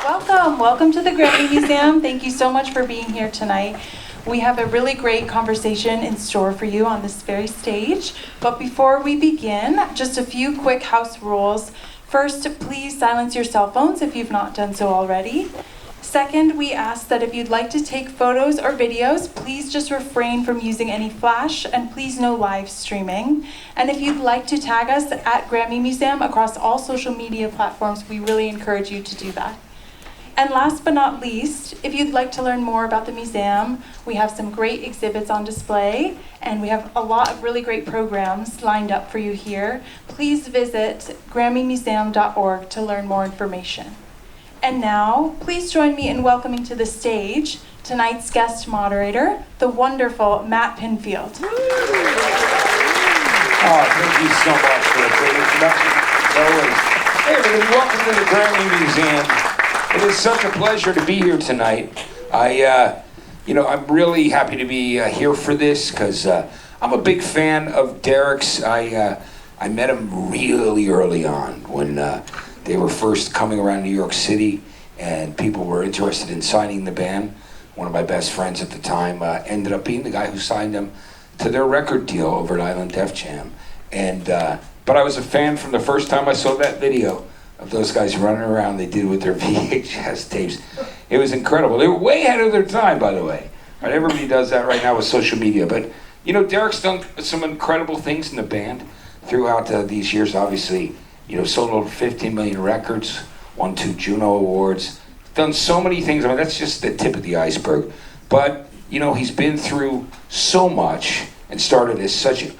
Welcome to the Grammy Museum. Thank you so much for being here tonight. We have a really great conversation in store for you on this very stage. But before we begin, just a few quick house rules. First, please silence your cell phones if you've not done so already. Second, we ask that if you'd like to take photos or videos, please just refrain from using any flash, and please no live streaming. And if you'd like to tag us at Grammy Museum across all social media platforms, we really encourage you to do that. And last but not least, if you'd like to learn more about the museum, we have some great exhibits on display, and we have a lot of really great programs lined up for you here. Please visit grammymuseum.org to learn more information. And now, please join me in welcoming to the stage tonight's guest moderator, the wonderful Matt Pinfield. Oh, thank you so much for a great introduction. Hey, everybody, welcome to the Grammy Museum. It is such a pleasure to be here tonight. I'm really happy to be here for this because I'm a big fan of Deryck's. I met him really early on when they were first coming around New York City, and people were interested in signing the band. One of my best friends at the time ended up being the guy who signed them to their record deal over at Island Def Jam. But I was a fan from the first time I saw that video of those guys running around they did with their VHS tapes. It was incredible. They were way ahead of their time, by the way. Right, everybody does that right now with social media. But, Deryck's done some incredible things in the band throughout these years, obviously. Sold over 15 million records, won 2 Juno Awards, done so many things. I mean, that's just the tip of the iceberg. But, he's been through so much and started as such a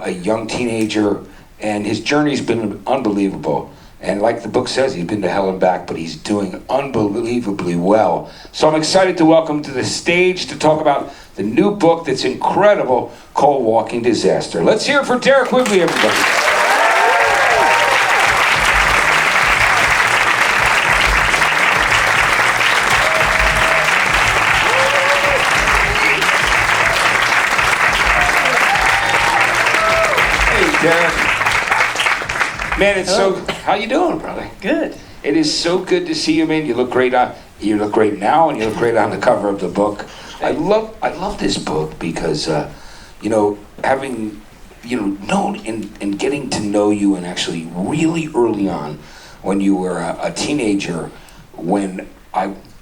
young teenager, and his journey's been unbelievable. And like the book says, he's been to hell and back, but he's doing unbelievably well. So I'm excited to welcome to the stage to talk about the new book that's incredible called Walking Disaster. Let's hear it for Deryck Whibley, everybody. Man, it's Hello. how you doing, brother? Good. It is so good to see you, man. You look great now, and you look great on the cover of the book. I love this book because, having, known and getting to know you, and actually really early on, when you were a teenager, when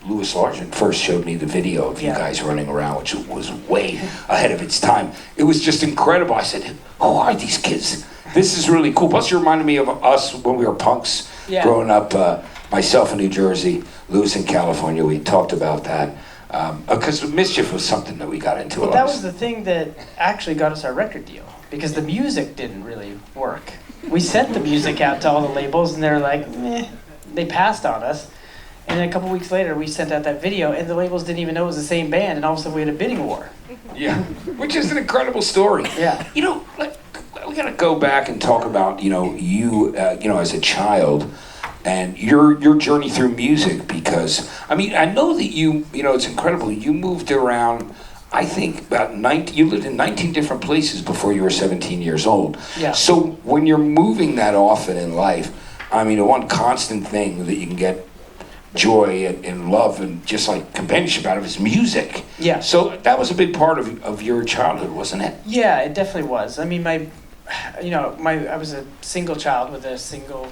Louis Largent first showed me the video of you guys running around, which was way ahead of its time. It was just incredible. I said, who are these kids? This is really cool. Plus, you reminded me of us when we were punks growing up. Myself in New Jersey, Louis in California. We talked about that because Mischief was something that we got into. Well, that was the thing that actually got us our record deal, because the music didn't really work. We sent the music out to all the labels, and they're like, meh. They passed on us. And then a couple weeks later, we sent out that video, and the labels didn't even know it was the same band, and all of a sudden we had a bidding war. Yeah, which is an incredible story. Yeah. We got to go back and talk about, you as a child and your journey through music, because, I know that it's incredible. You moved around, I think, you lived in 19 different places before you were 17 years old. Yeah. So when you're moving that often in life, the one constant thing that you can get joy and love and just like companionship out of is music. Yeah. So that was a big part of your childhood, wasn't it? Yeah, it definitely was. I was a single child with a single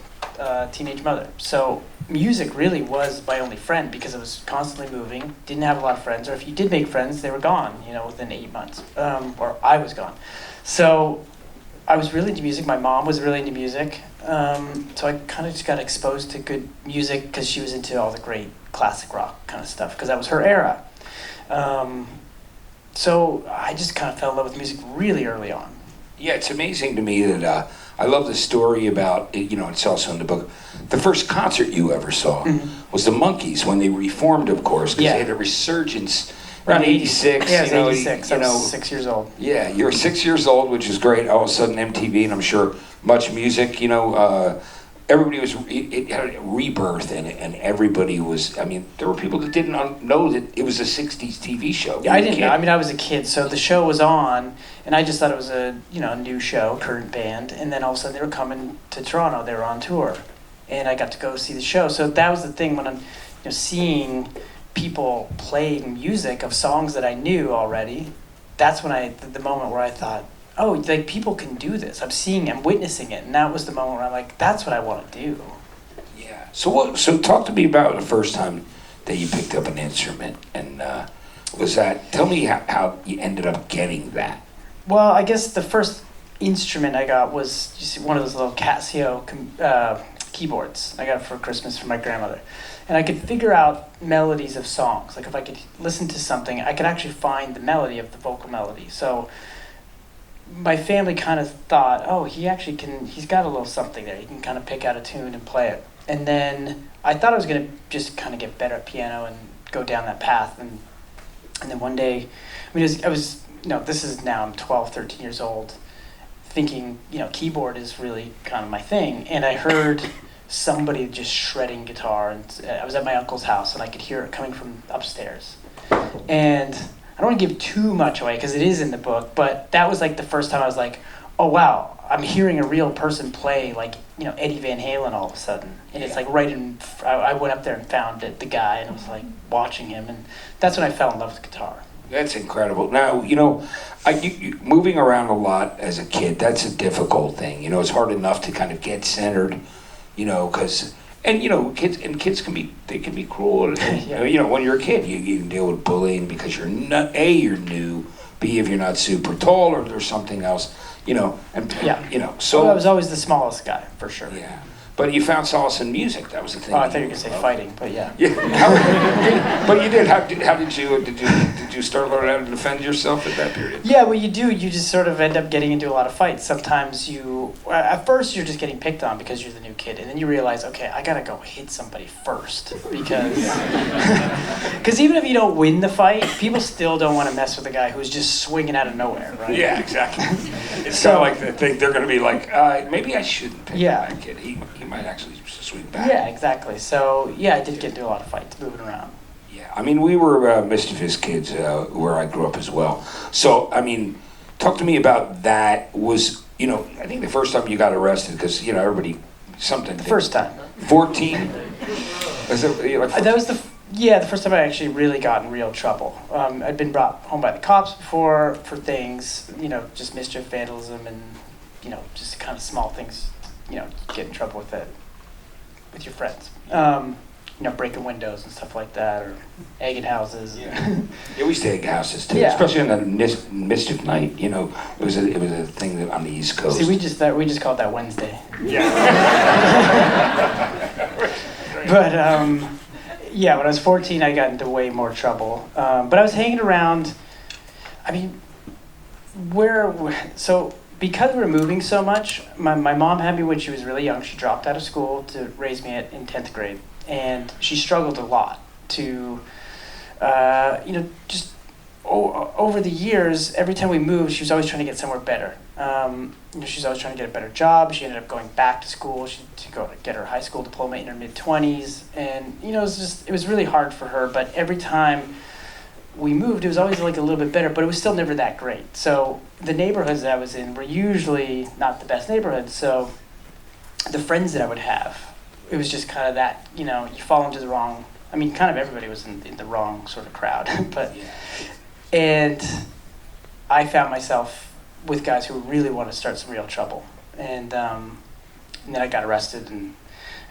teenage mother. So music really was my only friend, because I was constantly moving, didn't have a lot of friends, or if you did make friends, they were gone, within 8 months, or I was gone. So I was really into music. My mom was really into music. So I kind of just got exposed to good music because she was into all the great classic rock kind of stuff, because that was her era. So I just kind of fell in love with music really early on. Yeah, it's amazing to me that I love the story about, it's also in the book, the first concert you ever saw was the Monkees, when they reformed, of course, because they had a resurgence around 86. Yeah, it was 86. I was 6 years old. Yeah, you were 6 years old, which is great. All of a sudden, MTV, and I'm sure Much Music, everybody it had a rebirth, and everybody was, there were people that didn't know that it was a 60s TV show. Yeah, I didn't know. I was a kid, so the show was on, and I just thought it was a new show, current band, and then all of a sudden they were coming to Toronto. They were on tour, and I got to go see the show. So that was the thing when seeing people playing music of songs that I knew already, that's when the moment where I thought, oh, like people can do this. I'm witnessing it, and that was the moment where I'm like, that's what I want to do. Yeah. So talk to me about the first time that you picked up an instrument, and tell me how you ended up getting that. Well, I guess the first instrument I got was just one of those little Casio keyboards I got for Christmas from my grandmother. And I could figure out melodies of songs. Like if I could listen to something, I could actually find the melody of the vocal melody. So my family kind of thought, oh, he's got a little something there. He can kind of pick out a tune and play it. And then I thought I was going to just kind of get better at piano and go down that path. And then one day, this is now I'm 12, 13 years old, thinking, keyboard is really kind of my thing. And I heard somebody just shredding guitar, and I was at my uncle's house, and I could hear it coming from upstairs. And I don't want to give too much away because it is in the book, but that was like the first time I was like, oh wow, I'm hearing a real person play like, Eddie Van Halen all of a sudden. And it's like I went up there and found the guy, and I was like watching him, and that's when I fell in love with guitar. That's incredible. Now, moving around a lot as a kid, that's a difficult thing. It's hard enough to kind of get centered, because, kids can be cruel. Yeah. When you're a kid, you can deal with bullying because you're new, B, if you're not super tall or there's something else, So So I was always the smallest guy, for sure. Yeah. But you found solace in music. That was the thing. Oh, I thought you were going to say fighting, but yeah. Yeah. But you did. How did you start learning how to defend yourself at that period? Yeah, well, you do. You just sort of end up getting into a lot of fights. Sometimes at first you're just getting picked on because you're the new kid, and then you realize, okay, I gotta go hit somebody first because even if you don't win the fight, people still don't want to mess with a guy who's just swinging out of nowhere, right? Yeah, exactly. It's kind of like they think they're going to be like, maybe I shouldn't pick that kid. He might actually swing back. Yeah, exactly. So yeah, I did get into a lot of fights moving around. Yeah, we were mischievous kids where I grew up as well. So, talk to me about that. Was, I think the first time you got arrested, because, everybody, something. The first time. 14? Was it like 14? That was the first time I actually really got in real trouble. I'd been brought home by the cops before for things, just mischief, vandalism, and, just kind of small things, get in trouble with it, with your friends. Breaking windows and stuff like that, or egging houses. Yeah, we used to egg houses too, Yeah. especially on a mischief night. It was a thing that on the East Coast. See, we just called that Wednesday. Yeah. But when I was 14, I got into way more trouble. But I was hanging around. Because we were moving so much, my mom had me when she was really young. She dropped out of school to raise me in 10th grade. And she struggled a lot to, over the years, every time we moved, she was always trying to get somewhere better. She was always trying to get a better job. She ended up going back to school. to go to get her high school diploma in her mid-20s. And, it was really hard for her. But every time we moved, it was always like a little bit better, but it was still never that great. So the neighborhoods that I was in were usually not the best neighborhoods. So the friends that I would have, it was just kind of that, you fall into the wrong, kind of everybody was in the wrong sort of crowd. And I found myself with guys who really wanted to start some real trouble. And then I got arrested. And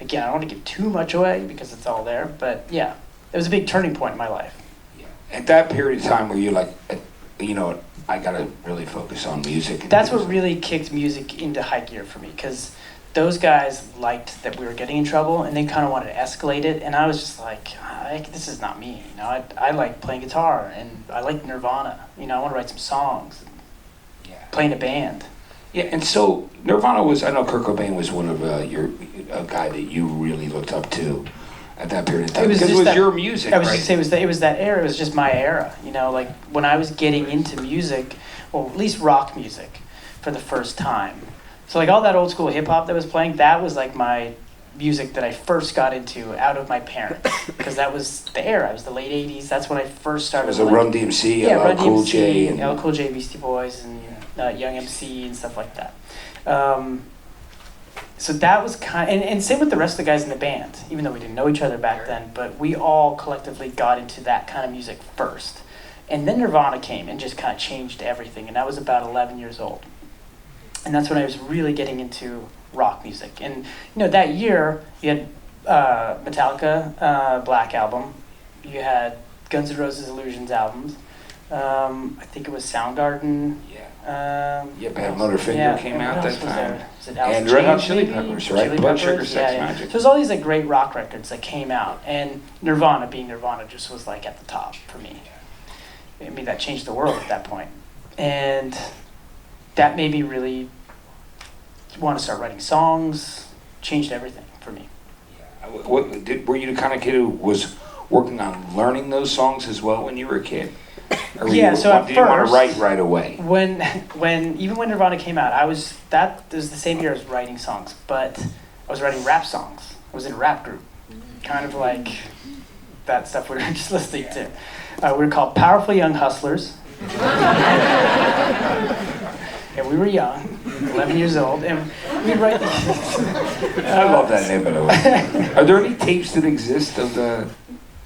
again, I don't want to give too much away because it's all there. But yeah, it was a big turning point in my life. Yeah. At that period of time where you're like, I got to really focus on music. That's what really kicked music into high gear for me, because those guys liked that we were getting in trouble, and they kind of wanted to escalate it, and I was just like, this is not me. I like playing guitar, and I like Nirvana. I want to write some songs, play in a band. Yeah, and so Nirvana was, I know Kurt Cobain was one of a guy that you really looked up to at that period of time, because it was your music, I was right? just saying, it was that era. It was just my era. Like when I was getting into music, well, at least rock music, for the first time. So like all that old school hip hop that was playing, that was like my music that I first got into out of my parents, because that was the era. It was the late '80s. That's when I first started. It was a Run DMC, Run Cool DMC, J, and LL Cool J, Beastie Boys, and Young MC and stuff like that. so that was and same with the rest of the guys in the band, even though we didn't know each other back then, but we all collectively got into that kind of music first. And then Nirvana came and just kind of changed everything, and I was about 11 years old. And that's when I was really getting into rock music. And that year, you had Metallica, Black Album, you had Guns N' Roses Illusions albums, I think it was Soundgarden. Bad Motorfinger came out that time. Was it And Red Hot Chili Peppers, right? Blood Sugar Sex Magic. So there's all these like great rock records that came out, and Nirvana, being Nirvana, just was like at the top for me. I mean, that changed the world at that point. And that made me really want to start writing songs, changed everything for me. Were you the kind of kid who was working on learning those songs as well when you were a kid? Or So at first, did you want to write right away? Even when Nirvana came out, that was the same year I was writing songs, but I was writing rap songs. I was in a rap group, kind of like that stuff we were just listening to. We were called Powerful Young Hustlers. And we were young, 11 years old, and we'd write these. I love that name, by the way. Are there any tapes that exist of the...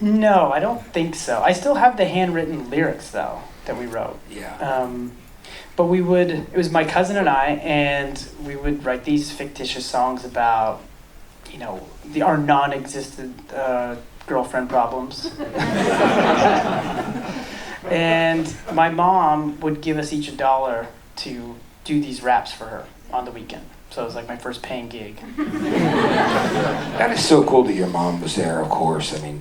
No, I don't think so. I still have the handwritten lyrics, though, that we wrote. Yeah. But it was my cousin and I, and we would write these fictitious songs about, our non-existent girlfriend problems. And my mom would give us each $1 to do these raps for her on the weekend. So it was like my first paying gig. That is so cool that your mom was there, of course. I mean,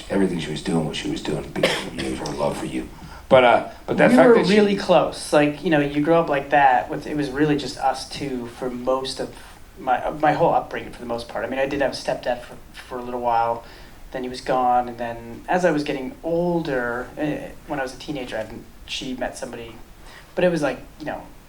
everything she was doing, what she was doing because of you, her love for you. But that we fact were that really close. Like, you grow up like that. It was really just us two for most of my whole upbringing, for the most part. I mean, I did have a stepdad for a little while. Then he was gone, and then as I was getting older, when I was a teenager, she met somebody. But it was like,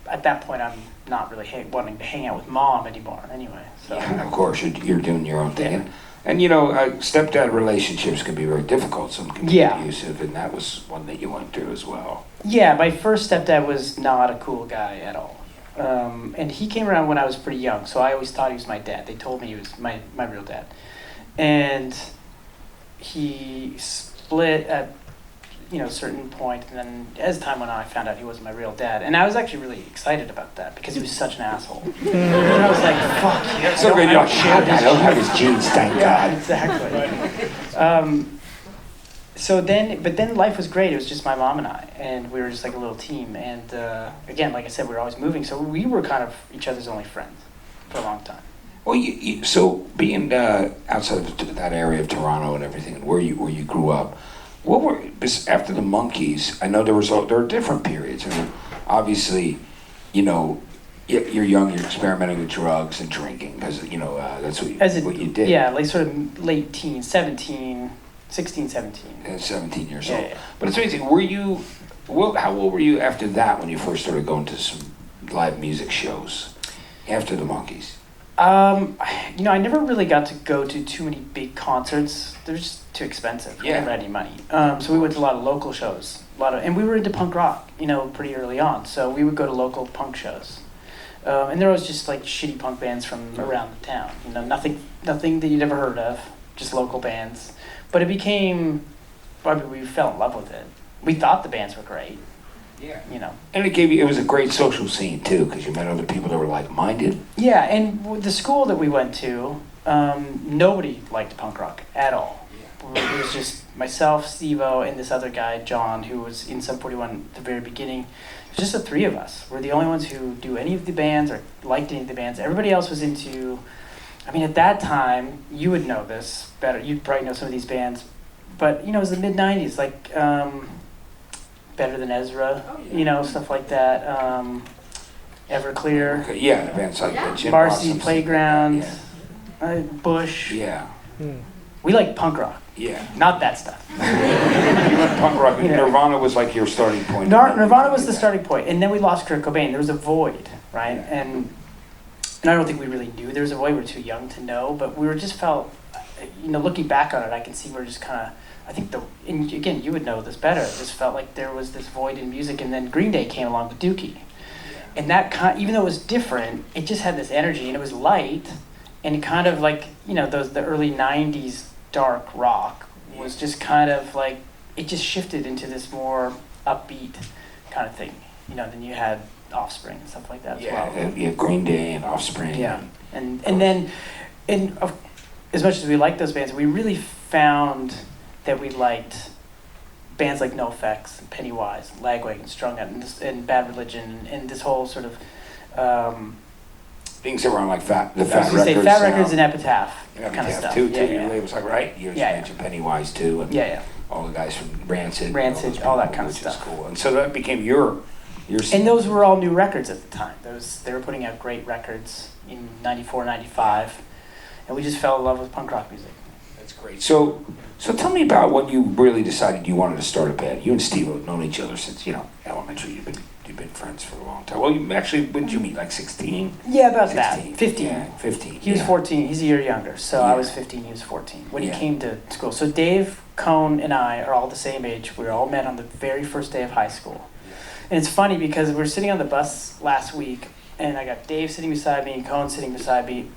at that point, I'm not really wanting to hang out with mom anymore anyway. So. Yeah, of course, you're doing your own thing. Yeah. And stepdad relationships can be very difficult. Some can be abusive, and that was one that you went through as well. Yeah, my first stepdad was not a cool guy at all. And he came around when I was pretty young, so I always thought he was my dad. They told me he was my real dad. And he split at a certain point, and then as time went on, I found out he wasn't my real dad, and I was actually really excited about that because he was such an asshole. And I was like, "Fuck you!" So good, I don't have his genes, thank God. Exactly. But then life was great. It was just my mom and I, and we were just like a little team. And again, like I said, we were always moving, so we were kind of each other's only friends for a long time. Well, so being outside of that area of Toronto and everything, and where you grew up, after the Monkees? I know there are different periods. I mean, obviously, you're young, you're experimenting with drugs and drinking because that's what you did. Yeah, like sort of late teens, 16, 17. And 17 years old. Yeah. But it's amazing. How old were you after that when you first started going to some live music shows after the Monkees? I never really got to go to too many big concerts. They're just too expensive. We never had any money. So we went to a lot of local shows. And we were into punk rock, pretty early on. So we would go to local punk shows. And there was just like shitty punk bands from around the town. Nothing that you'd ever heard of, just local bands. But we fell in love with it. We thought the bands were great. Yeah. And it was a great social scene too, because you met other people that were like-minded. Yeah, and the school that we went to, nobody liked punk rock at all. Yeah. It was just myself, Steve-O, and this other guy, John, who was in Sum 41 at the very beginning. It was just the three of us. We're the only ones who do any of the bands or liked any of the bands. Everybody else was into, at that time, you would know this better. You'd probably know some of these bands. But, it was the mid-90s, like Better Than Ezra, stuff like that. Everclear. Okay, yeah, the bands like that. Varsity Playground, Bush. Yeah. We like punk rock. Yeah. Not that stuff. You went punk rock. Nirvana was like your starting point. Nirvana was the starting point, and then we lost Kurt Cobain. There was a void, right? And I don't think we really knew there was a void. We were too young to know, but we just felt, looking back on it, I can see we're just kind of. I think and again, you would know this better. It just felt like there was this void in music, and then Green Day came along with Dookie, and that even though it was different, it just had this energy, and it was light, and it kind of like, the early 90s dark rock was just kind of like, it just shifted into this more upbeat kind of thing. Then you had Offspring and stuff like that as well. Yeah, Green Day and Offspring. Yeah, and then, as much as we liked those bands, we really found that we liked bands like NoFX, and Pennywise, Lagwagon, Strung Out, and Bad Religion, and this whole sort of things that were on like Fat Records. Fat Records and Epitaph kind of stuff. Two labels, like, right? You mentioned Pennywise too, and all the guys from Rancid, all that kind of stuff. Which is cool. And so that became your. And those were all new records at the time. They were putting out great records in '94, '95, and we just fell in love with punk rock music. That's great. So tell me about when you really decided you wanted to start a band. You and Steve have known each other since elementary. You've been friends for a long time. Well, when did you meet? Like 16? Yeah, about 16. that. 15. Yeah, 15. He was 14. He's a year younger, so I was 15. He was 14 when he came to school. So Dave, Cone, and I are all the same age. We were all met on the very first day of high school. And it's funny because we were sitting on the bus last week, and I got Dave sitting beside me and Cone sitting beside me,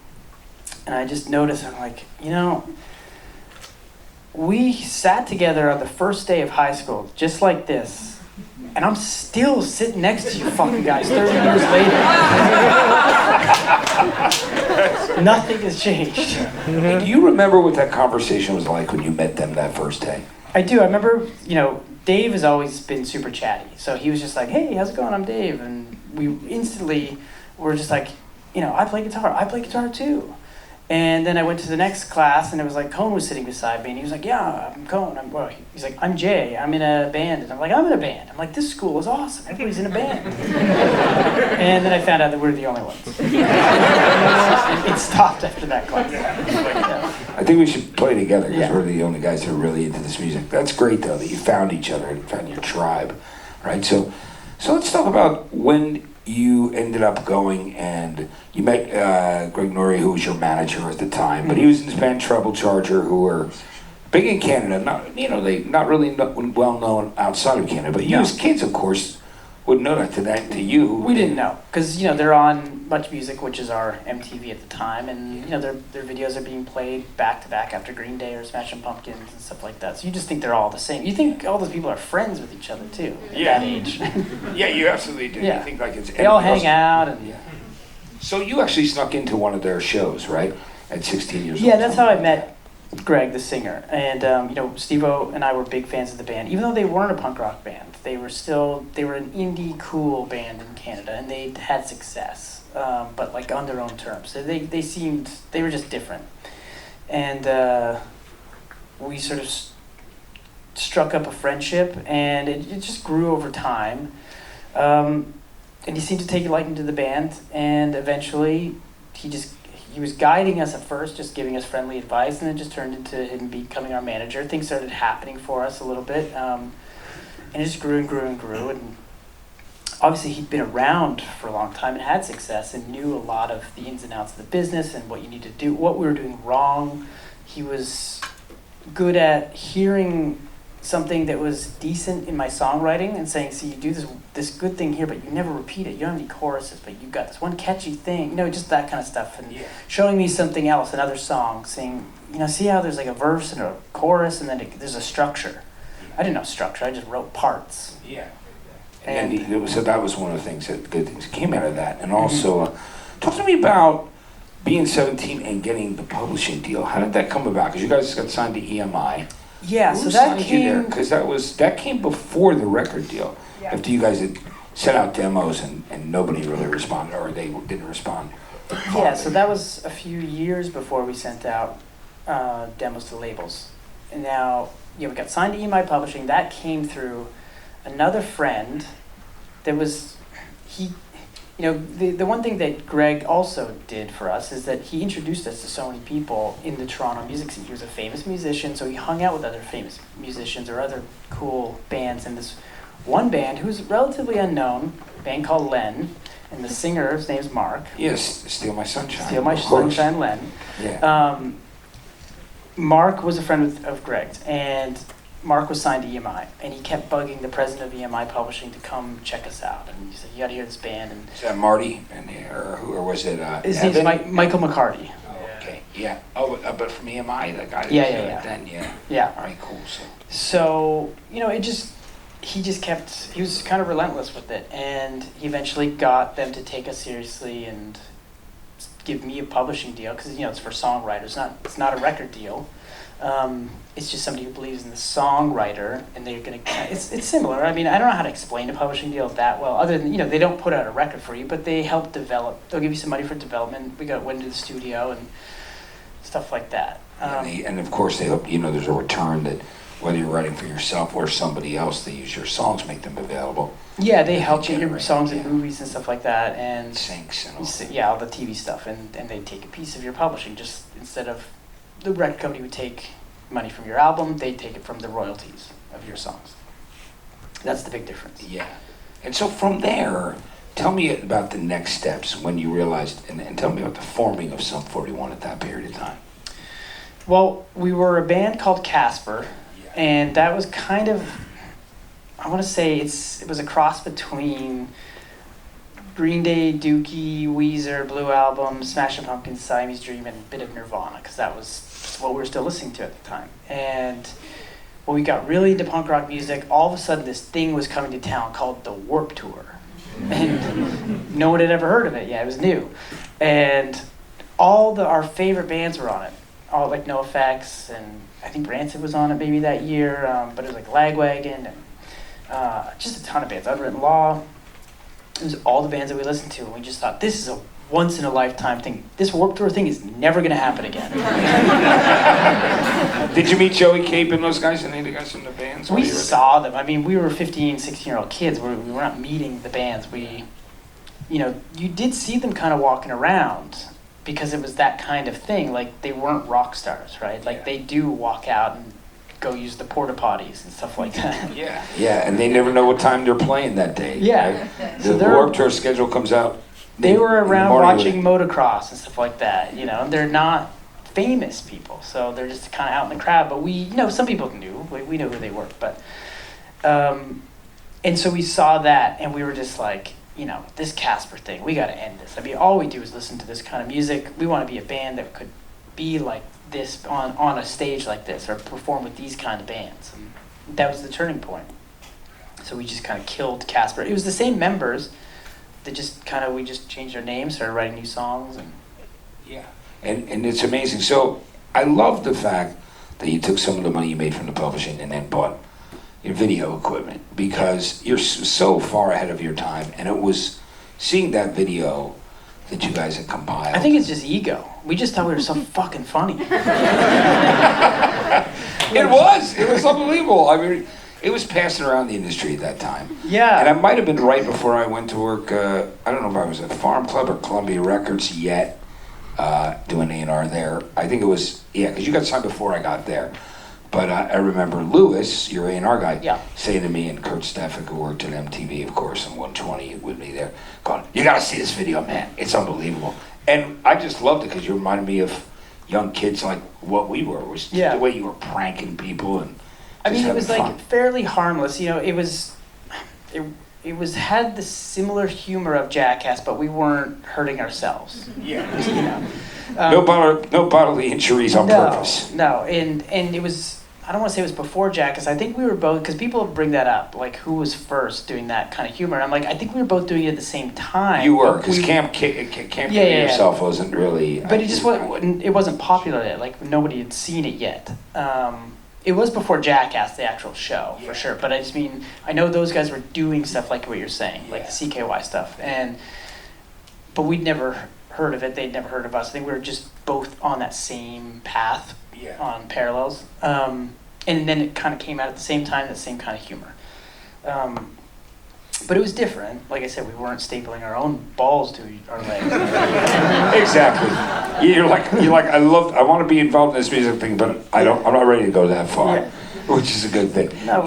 and I just noticed, I'm like, we sat together on the first day of high school, just like this, and I'm still sitting next to you fucking guys 30 years later. Nothing has changed. Do you remember what that conversation was like when you met them that first day? I do. I remember, Dave has always been super chatty. So he was just like, hey, how's it going? I'm Dave. And we instantly were just like, I play guitar. I play guitar too. And then I went to the next class, and it was like Cone was sitting beside me, and he was like, yeah, I'm Cone. He's like, I'm Jay. I'm in a band. And I'm like, I'm in a band. I'm like, this school is awesome. Everybody's in a band. And then I found out that we're the only ones. It stopped after that class. I think we should play together because we're the only guys that are really into this music. That's great, though, that you found each other and found your tribe, right? So let's talk about when you ended up going and you met Greg Norrie, who was your manager at the time, but he was in this band Trouble Charger, who were big in Canada. Not really well known outside of Canada, but you as kids, of course, wouldn't know that to you. We didn't know because they're on Much Music, which is our MTV at the time, and their videos are being played back to back after Green Day or Smashing Pumpkins and stuff like that. So you just think they're all the same. You think all those people are friends with each other too at that age. Yeah, you absolutely do. Yeah. You think like they all hang out and. So you actually snuck into one of their shows, right? At 16 years old. Yeah, that's how I met Greg, the singer. And Steve-O and I were big fans of the band. Even though they weren't a punk rock band, they were an indie cool band in Canada, and they had success, but like on their own terms. So they were just different. And we sort of struck up a friendship, and it just grew over time. And he seemed to take a liking to the band, and eventually he was guiding us at first, just giving us friendly advice, and it just turned into him becoming our manager. Things started happening for us a little bit, and it just grew and grew and grew. And obviously he'd been around for a long time and had success and knew a lot of the ins and outs of the business and what you need to do, what we were doing wrong. He was good at hearing something that was decent in my songwriting and saying, see, you do this good thing here, but you never repeat it. You don't have any choruses, but you've got this one catchy thing, just that kind of stuff. And showing me something else, another song, saying, see how there's like a verse and a chorus and then there's a structure. I didn't know structure, I just wrote parts. Yeah. And so that was one of the things good things came out of that. And also, talk to me about being 17 and getting the publishing deal. How did that come about? Because you guys got signed to EMI. Yeah, so that came... Because that came before the record deal. Yeah. After you guys had sent out demos and nobody really responded, or they didn't respond. Yeah, so that was a few years before we sent out demos to labels. And now, we got signed to EMI Publishing. That came through another friend that was... the one thing that Greg also did for us is that he introduced us to so many people in the Toronto music scene. He was a famous musician, so he hung out with other famous musicians or other cool bands. And this one band, who's relatively unknown, a band called Len, and the singer's name's Mark. Yes, Steal My Sunshine. Steal My Sunshine, Len. Yeah. Mark was a friend of Greg's, and Mark was signed to EMI, and he kept bugging the president of EMI Publishing to come check us out. And he said, you gotta hear this band. And is that Marty? Or was it his name's Michael McCarty. Yeah. Oh, but from EMI, that guy. Yeah. Then, yeah. Yeah. All right, cool. So, you know, he was kind of relentless with it, and he eventually got them to take us seriously and give me a publishing deal, because, you know, it's for songwriters, it's not a record deal. It's just somebody who believes in the songwriter, and they're gonna. It's similar. I mean, I don't know how to explain a publishing deal that well, other than, you know, they don't put out a record for you, but they help develop. They'll give you some money for development. Went into the studio and stuff like that. And of course, they hope, you know, there's a return that whether you're writing for yourself or somebody else, they use your songs, make them available. Yeah, they help you your songs yeah. in movies and stuff like that, and Syncs and all. yeah, all the TV stuff, and they take a piece of your publishing. Just instead of the record company would take money from your album, they take it from the royalties of your songs. That's the big difference. Yeah. And so from there, tell me about the next steps when you realized, and tell me about the forming of Sum 41 at that period of time. Well, we were a band called Casper, and that was kind of, I want to say it was a cross between Green Day, Dookie, Weezer, Blue Album, Smashing Pumpkins, Siamese Dream, and a bit of Nirvana, because that was what we were still listening to at the time. And when we got really into punk rock music, all of a sudden this thing was coming to town called the Warped Tour. And no one had ever heard of it. Yeah, it was new. And our favorite bands were on it. All like NoFX, and I think Rancid was on it maybe that year, but it was like Lagwagon, and just a ton of bands. Unwritten Law. It was all the bands that we listened to, and we just thought, this is a once-in-a-lifetime thing. This Warped Tour thing is never going to happen again. Did you meet Joey Cape and those guys, and any of the guys in the bands? We saw them. I mean, we were 15, 16-year-old kids. We were not meeting the bands. You did see them kind of walking around, because it was that kind of thing. Like, they weren't rock stars, right? Like, they do walk out and go use the porta potties and stuff like that. Yeah, and they never know what time they're playing that day. Yeah. Right? So the Warped Tour schedule comes out. They were around watching motocross and stuff like that, you know, and they're not famous people, so they're just kind of out in the crowd, but we, you know, some people knew, we knew who they were, but, and so we saw that, and we were just like, you know, this Casper thing, we got to end this. I mean, all we do is listen to this kind of music. We want to be a band that could be like this on a stage like this, or perform with these kind of bands. And that was the turning point. So we just kind of killed Casper. It was the same members that we just changed our names, started writing new songs, and yeah. And it's amazing. So I love the fact that you took some of the money you made from the publishing and then bought your video equipment, because you're so far ahead of your time, and it was seeing that video that you guys had compiled. I think it's just ego. We just thought we were so fucking funny. It was unbelievable. I mean, it was passing around the industry at that time. Yeah. And I might have been right before I went to work. I don't know if I was at Farm Club or Columbia Records yet, doing A&R there. I think it was, because you got signed before I got there. But I remember Lewis, your A&R guy, saying to me, and Kurt Steffick, who worked at MTV, of course, and 120 with me there, going, you got to see this video, man. It's unbelievable. And I just loved it, because you reminded me of young kids like what we were. It was the way you were pranking people. And I mean, it was fun. like fairly harmless. You know, it had the similar humor of Jackass, but we weren't hurting ourselves. Yeah. You know? No bodily injuries on purpose. No, and it was, I don't want to say it was before Jackass. I think we were both, because people bring that up, like who was first doing that kind of humor. And I'm like, I think we were both doing it at the same time. You were, because Camp Yourself wasn't really. But it just wasn't popular yet. Like nobody had seen it yet. It was before Jackass, the actual show, for sure. But I just mean, I know those guys were doing stuff like what you're saying, like the CKY stuff. But we'd never heard of it. They'd never heard of us. I think we were just both on that same path, on parallels. And then it kind of came out at the same time, that same kind of humor. But it was different. Like I said, we weren't stapling our own balls to our legs. Exactly. You're like I want to be involved in this music thing, but I'm not ready to go that far, which is a good thing. No.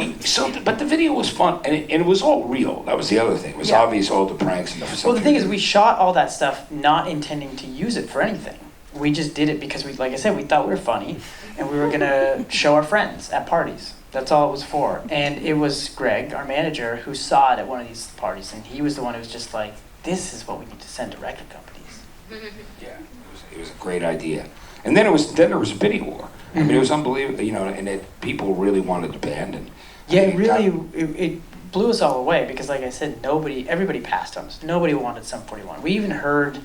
But the video was fun, and it was all real. That was the other thing. It was obvious, all the pranks and stuff. Well, the thing is, we shot all that stuff not intending to use it for anything. We just did it because like I said, we thought we were funny, and we were gonna show our friends at parties. That's all it was for. And it was Greg, our manager, who saw it at one of these parties, and he was the one who was just like, this is what we need to send to record companies. Yeah, it was a great idea. And then there was a bidding war. I mean, it was unbelievable, you know, and people really wanted the band. And Yeah, it blew us all away because, like I said, everybody passed on us. Nobody wanted Sum 41. We even heard,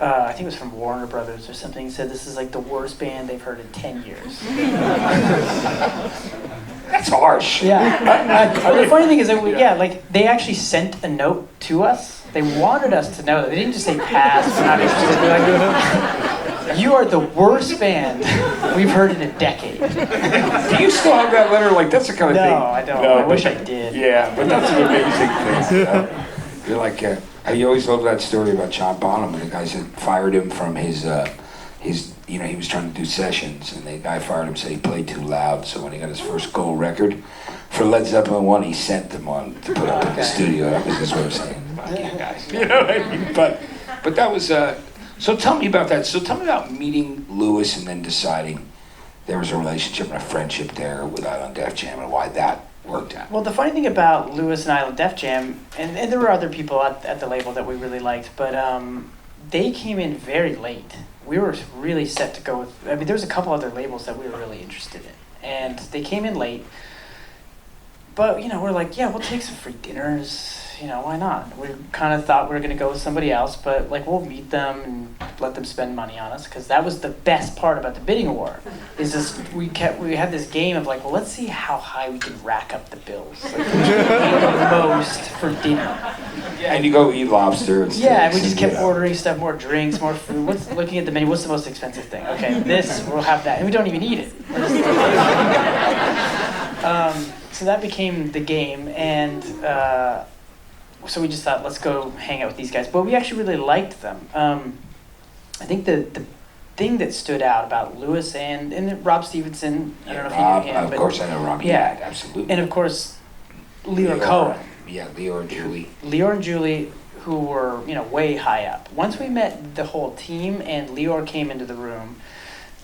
I think it was from Warner Brothers or something, said this is like the worst band they've heard in 10 years. That's harsh. Yeah. The funny thing is that like they actually sent a note to us. They wanted us to know that. They didn't just say pass, we're not interested. They're like, you are the worst band we've heard in a decade. Do you still have that letter? Like, that's the kind of thing. No, I don't. No, I wish I did. Yeah, but that's an amazing thing. You know? You're like, I always love that story about John Bonham, and the guy said fired him from his, you know, he was trying to do sessions, and the guy fired him, said he played too loud. So when he got his first gold record for Led Zeppelin 1, he sent them on to put up in the studio. That was his way of saying, fuck you guys. You know what I mean? But that was, so tell me about that. So tell me about meeting Lewis and then deciding there was a relationship and a friendship there with Island Def Jam and why that worked out. Well, the funny thing about Lewis and Island Def Jam, and there were other people at the label that we really liked, but they came in very late. We were really set to go with, I mean, there was a couple other labels that we were really interested in, and they came in late. But, you know, we're like, yeah, we'll take some free dinners. You know, why not? We kind of thought we were going to go with somebody else, but, like, we'll meet them and let them spend money on us, because that was the best part about the bidding war, is this, we had this game of, like, well, let's see how high we can rack up the bills. Like, we can pay the most for dinner. Yeah, and you go eat lobster and Yeah, and we just and, kept you know. ordering stuff, more drinks, more food. Looking at the menu, what's the most expensive thing? Okay, this, we'll have that. And we don't even eat it. So that became the game, and so we just thought, let's go hang out with these guys. But we actually really liked them. I think the thing that stood out about Lewis and Rob Stevenson, I don't know if Rob, you knew him. of but course I know Rob. Yeah, absolutely. And of course, Leor Cohen. Yeah, Leor and Julie. Leor and Julie, who were, you know, way high up. Once we met the whole team and Leor came into the room,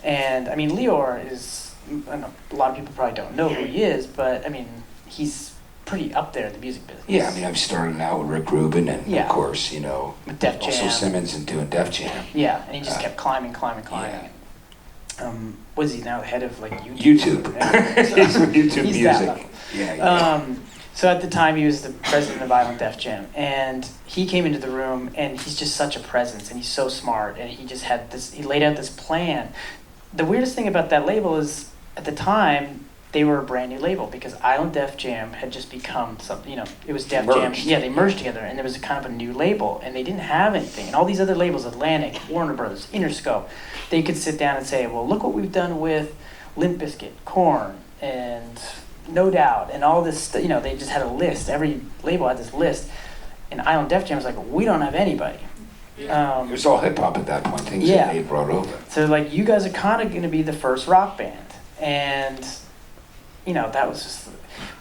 and I mean, Leor is, I know a lot of people probably don't know who he is, but I mean, he's pretty up there in the music business. Yeah, I mean, I'm starting out with Rick Rubin and, Yeah. of course, you know, With Def also Jam. Simmons and doing Def Jam. Yeah, and he just kept climbing. Yeah. What is he now, the head of like YouTube. He's with YouTube He's that music. level. Yeah. So at the time, he was the president of Island Def Jam, and he came into the room, and he's just such a presence, and he's so smart, and he just had this, he laid out this plan. The weirdest thing about that label is, at the time, they were a brand new label, because Island Def Jam had just become something, you know, it was Def Jam. Merged. Yeah, they merged together, and there was a kind of a new label, and they didn't have anything. And all these other labels, Atlantic, Warner Brothers, Interscope, they could sit down and say, well, look what we've done with Limp Bizkit, Korn, and No Doubt, and all this, you know, they just had a list. Every label had this list. And Island Def Jam was like, we don't have anybody. It was all hip hop at that point, things Yeah. that they brought over. So, like, you guys are kind of going to be the first rock band. And, you know, that was just...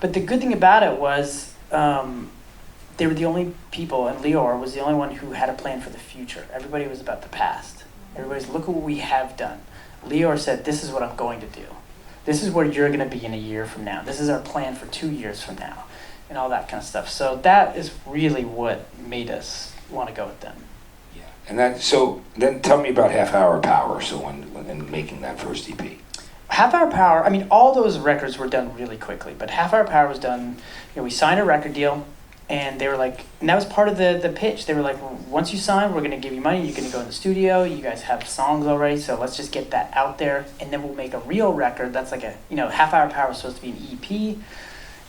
But the good thing about it was they were the only people, and Leor was the only one who had a plan for the future. Everybody was about the past. Everybody's, look at what we have done. Leor said, this is what I'm going to do. This is where you're going to be in a year from now. This is our plan for 2 years from now, and all that kind of stuff. So that is really what made us want to go with them. Yeah. And that, so then tell me about Half Hour Power, so when making that first EP. Half Hour Power, I mean, all those records were done really quickly, but Half Hour Power was done, you know, we signed a record deal, and they were like, and that was part of the pitch. They were like, well, once you sign, we're going to give you money. You're going to go in the studio. You guys have songs already, so let's just get that out there, and then we'll make a real record. That's like a, you know, Half Hour Power was supposed to be an EP,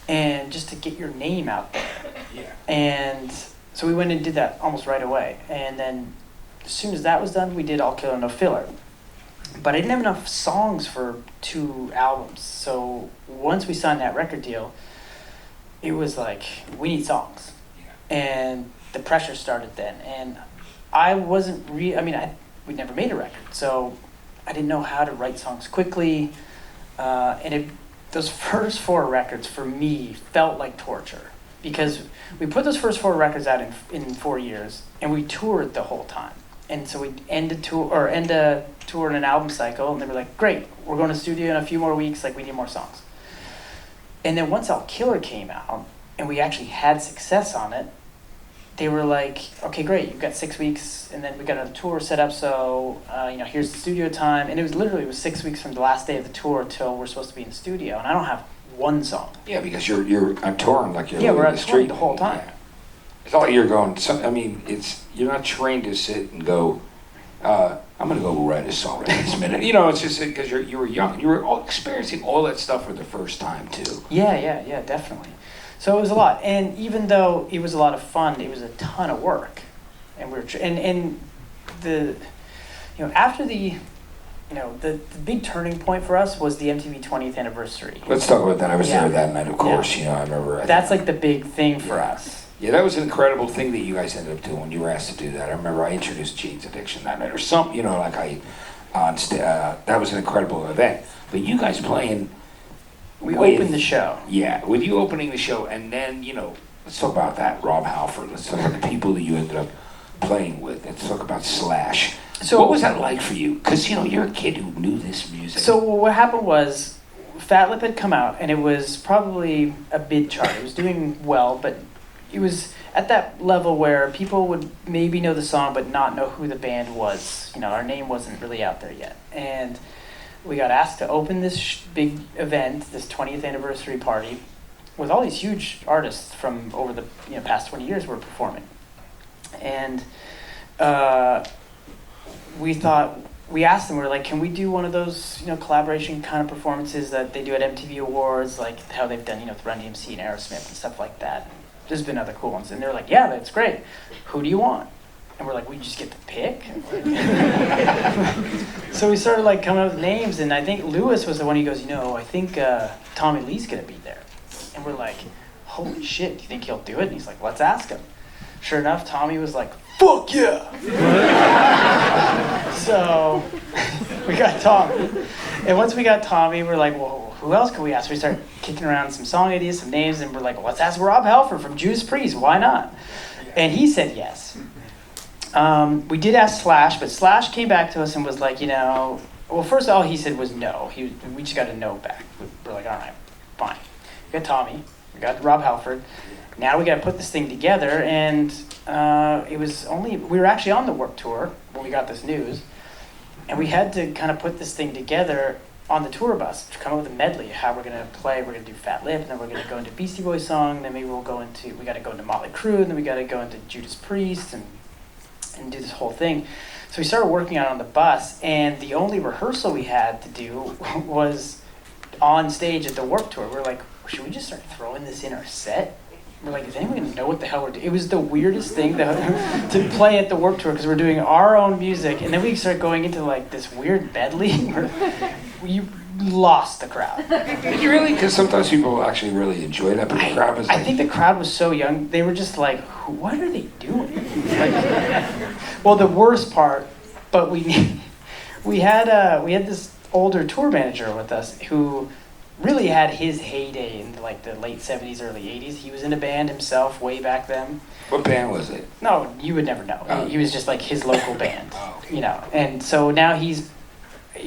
and just to get your name out there. Yeah. And so we went and did that almost right away. And then as soon as that was done, we did All Killer No Filler. But I didn't have enough songs for 2 albums. So once we signed that record deal, it was like, we need songs. Yeah. And the pressure started then. And I wasn't we'd never made a record. So I didn't know how to write songs quickly. Those first 4 records for me felt like torture. Because we put those first 4 records out in 4 years, and we toured the whole time. And so we'd end a tour in an album cycle, and they were like, great, we're going to studio in a few more weeks, like we need more songs. And then once All Killer came out, and we actually had success on it, they were like, okay, great, you've got 6 weeks, and then we got another tour set up, so, here's the studio time. And it was 6 weeks from the last day of the tour till we're supposed to be in the studio, and I don't have one song. Yeah, because you're on touring like you're Yeah, we're on on the tour street the whole time. Yeah. It's all you're going. You're not trained to sit and go. I'm gonna go write a song right this minute. It's just because you were young. You were all experiencing all that stuff for the first time too. Yeah, definitely. So it was a lot, and even though it was a lot of fun, it was a ton of work, and after the big turning point for us was the MTV 20th anniversary. Let's talk about that. I was Yeah. there that night, of course. Yeah. I remember. That's like the big thing for us. Yeah, that was an incredible thing that you guys ended up doing when you were asked to do that. I remember I introduced Jane's Addiction that night, or something. That was an incredible event. But you guys playing. We opened the show. Yeah, with you opening the show, and then let's talk about that. Rob Halford. Let's talk about the people that you ended up playing with. Let's talk about Slash. So what was that like for you? Because you're a kid who knew this music. So what happened was, Fat Lip had come out, and it was probably a mid chart. It was doing well, but it was at that level where people would maybe know the song but not know who the band was. Our name wasn't really out there yet, and we got asked to open this big event, this 20th anniversary party, with all these huge artists from over the past 20 years were performing. And we asked them, we were like, can we do one of those, collaboration kind of performances that they do at MTV Awards, like how they've done, with Run DMC and Aerosmith and stuff like that. There's been other cool ones. And they're like, yeah, that's great. Who do you want? And we're like, we just get to pick? So we started coming up with names, and I think Lewis was the one who goes, I think Tommy Lee's gonna be there. And we're like, holy shit, do you think he'll do it? And he's like, let's ask him. Sure enough, Tommy was like, fuck yeah! So we got Tommy. And once we got Tommy, we're like, well, who else can we ask? We started kicking around some song ideas, some names, and we're like, well, let's ask Rob Halford from Judas Priest, why not? And he said yes. We did ask Slash, but Slash came back to us and was like, well, first all he said was no. We just got a no back. We're like, all right, fine. We got Tommy, we got Rob Halford. Now we got to put this thing together, and we were actually on the Warped Tour when we got this news, and we had to kind of put this thing together on the tour bus to come up with a medley of how we're going to play. We're going to do Fat Lip, and then we're going to go into Beastie Boys song, then maybe we got to go into Motley Crue, and then we got to go into Judas Priest, and do this whole thing. So we started working on it on the bus, and the only rehearsal we had to do was on stage at the Warped Tour. We were like, should we just start throwing this in our set? We're like, is anyone going to know what the hell we're doing? It was the weirdest thing to play at the Warped Tour, because we're doing our own music, and then we started going into this weird medley where we lost the crowd. Did you really? Because sometimes people actually really enjoy that, but the crowd was I think the crowd was so young, they were just like, what are they doing? Well, the worst part, but we had this older tour manager with us who really had his heyday in the late 70s, early 80s. He was in a band himself way back then. What band was it? No, you would never know. Oh. He was just his local band, Oh. And so now he's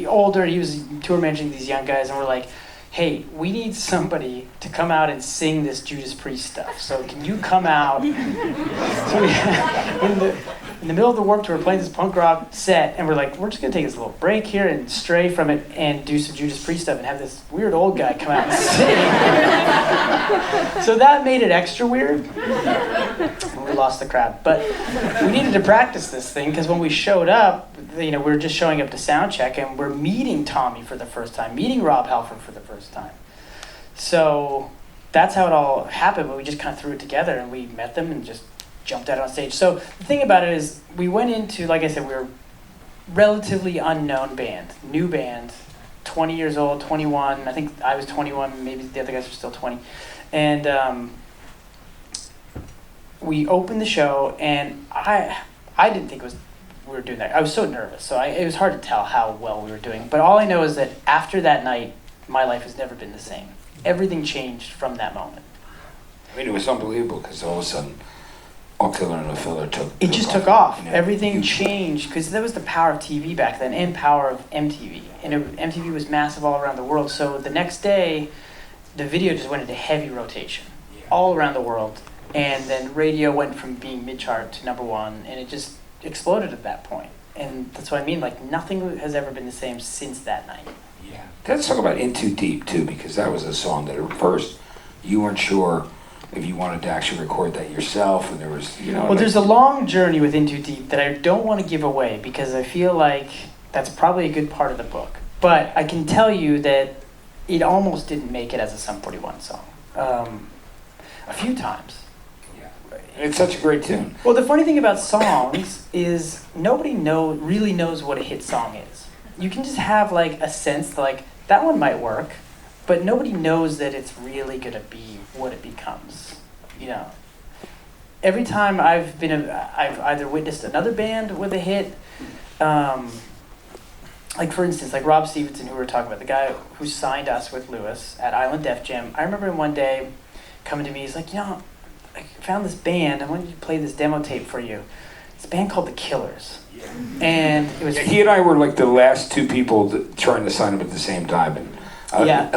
older. He was tour managing these young guys, and we're like, hey, we need somebody to come out and sing this Judas Priest stuff. So can you come out? So in the middle of the Warped Tour, we're playing this punk rock set, and we're like, we're just going to take this little break here and stray from it and do some Judas Priest stuff and have this weird old guy come out and sing. So that made it extra weird. And we lost the crowd. But we needed to practice this thing, because when we showed up, we were just showing up to sound check, and we're meeting Tommy for the first time, meeting Rob Halford for the first time. So that's how it all happened, but we just kind of threw it together, and we met them and just jumped out on stage. So the thing about it is, we went into, like I said, we were a relatively unknown band, new band, 20 years old, 21. I think I was 21, maybe the other guys were still 20. And we opened the show, and I didn't think we were doing that. I was so nervous, so it was hard to tell how well we were doing. But all I know is that after that night, my life has never been the same. Everything changed from that moment. I mean, it was unbelievable, because all of a sudden, All Killer and the Filler took took off. Everything changed, because that was the power of TV back then, and power of MTV. And MTV was massive all around the world. So the next day, the video just went into heavy rotation all around the world. And then radio went from being mid-chart to #1, and it just exploded at that point. And that's what I mean, like nothing has ever been the same since that night. Yeah. Let's talk about In Too Deep too, because that was a song that at first you weren't sure if you wanted to actually record that yourself, and there was, you know. Well, there's a long journey with In Too Deep that I don't want to give away because I feel like that's probably a good part of the book. But I can tell you that it almost didn't make it as a Sum 41 song. A few times. It's such a great tune. Well, the funny thing about songs is nobody really knows what a hit song is. You can just have like a sense that, like, that one might work, but nobody knows that it's really gonna be what it becomes. You know, every time I've either witnessed another band with a hit, like for instance, like Rob Stevenson, who we were talking about, the guy who signed us with Lewis at Island Def Jam. I remember him one day coming to me. He's like, I found this band. I wanted to play this demo tape for you. It's a band called The Killers. Yeah. And it was... Yeah, he and I were like the last two people trying to sign him at the same time. And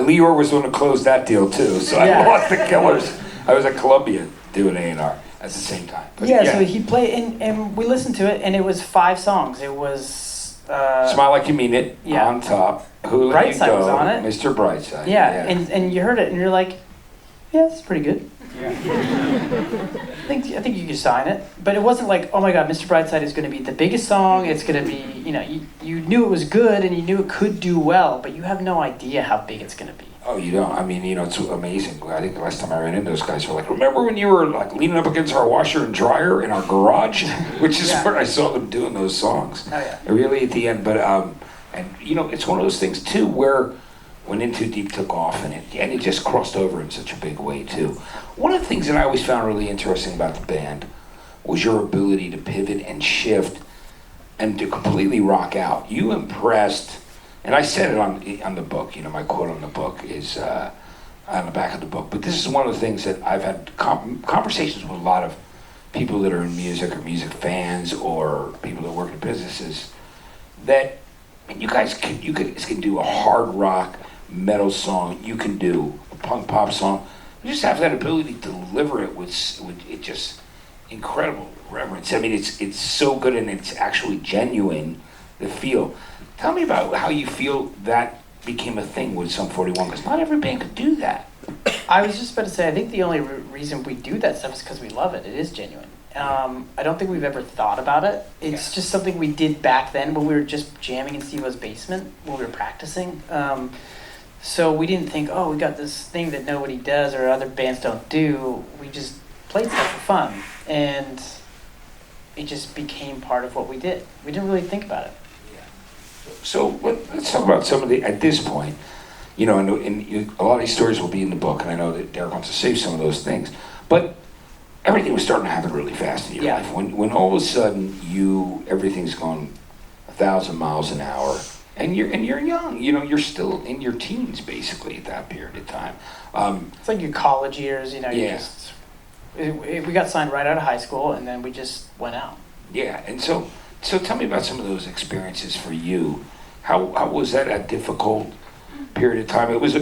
Leor was the one who closed that deal too. So I lost The Killers. I was at Columbia doing A&R at the same time. But so he played, and we listened to it, and it was 5 songs. It was... Smile Like You Mean It, On Top, Who Let You Brightside was on it. Mr. Brightside. Yeah. And you heard it, and you're like, yeah, it's pretty good. Yeah. I think you could sign it, but it wasn't like, oh my God, Mr. Brightside is going to be the biggest song. It's going to be, you knew it was good and you knew it could do well, but you have no idea how big it's going to be. Oh, you don't. I mean, it's amazing. I think the last time I ran into those guys were like, remember when you were like leaning up against our washer and dryer in our garage, which is where I saw them doing those songs. Oh yeah. Really at the end, but and it's one of those things too where when In Too Deep took off and it just crossed over in such a big way too. One of the things that I always found really interesting about the band was your ability to pivot and shift and to completely rock out. You impressed, and I said it on the book, my quote on the book is on the back of the book, but this is one of the things that I've had conversations with a lot of people that are in music or music fans or people that work in businesses that you guys can do a hard rock metal song, you can do a punk pop song. You just have that ability to deliver it with it just incredible reverence. I mean, it's so good and it's actually genuine, the feel. Tell me about how you feel that became a thing with Sum 41, because not every band could do that. I was just about to say, I think the only reason we do that stuff is because we love it. It is genuine. I don't think we've ever thought about it. It's just something we did back then when we were just jamming in Steve-O's basement when we were practicing. So we didn't think, we got this thing that nobody does or other bands don't do. We just played stuff for fun, and it just became part of what we did. We didn't really think about it. Yeah. So let's talk about some of the, at this point, and a lot of these stories will be in the book, and I know that Deryck wants to save some of those things, but everything was starting to happen really fast in your life. When all of a sudden everything's gone 1,000 miles an hour, and you're young. You're still in your teens basically at that period of time. It's like your college years. We got signed right out of high school, and then we just went out. Yeah, and so tell me about some of those experiences for you. How was that a difficult period of time? It was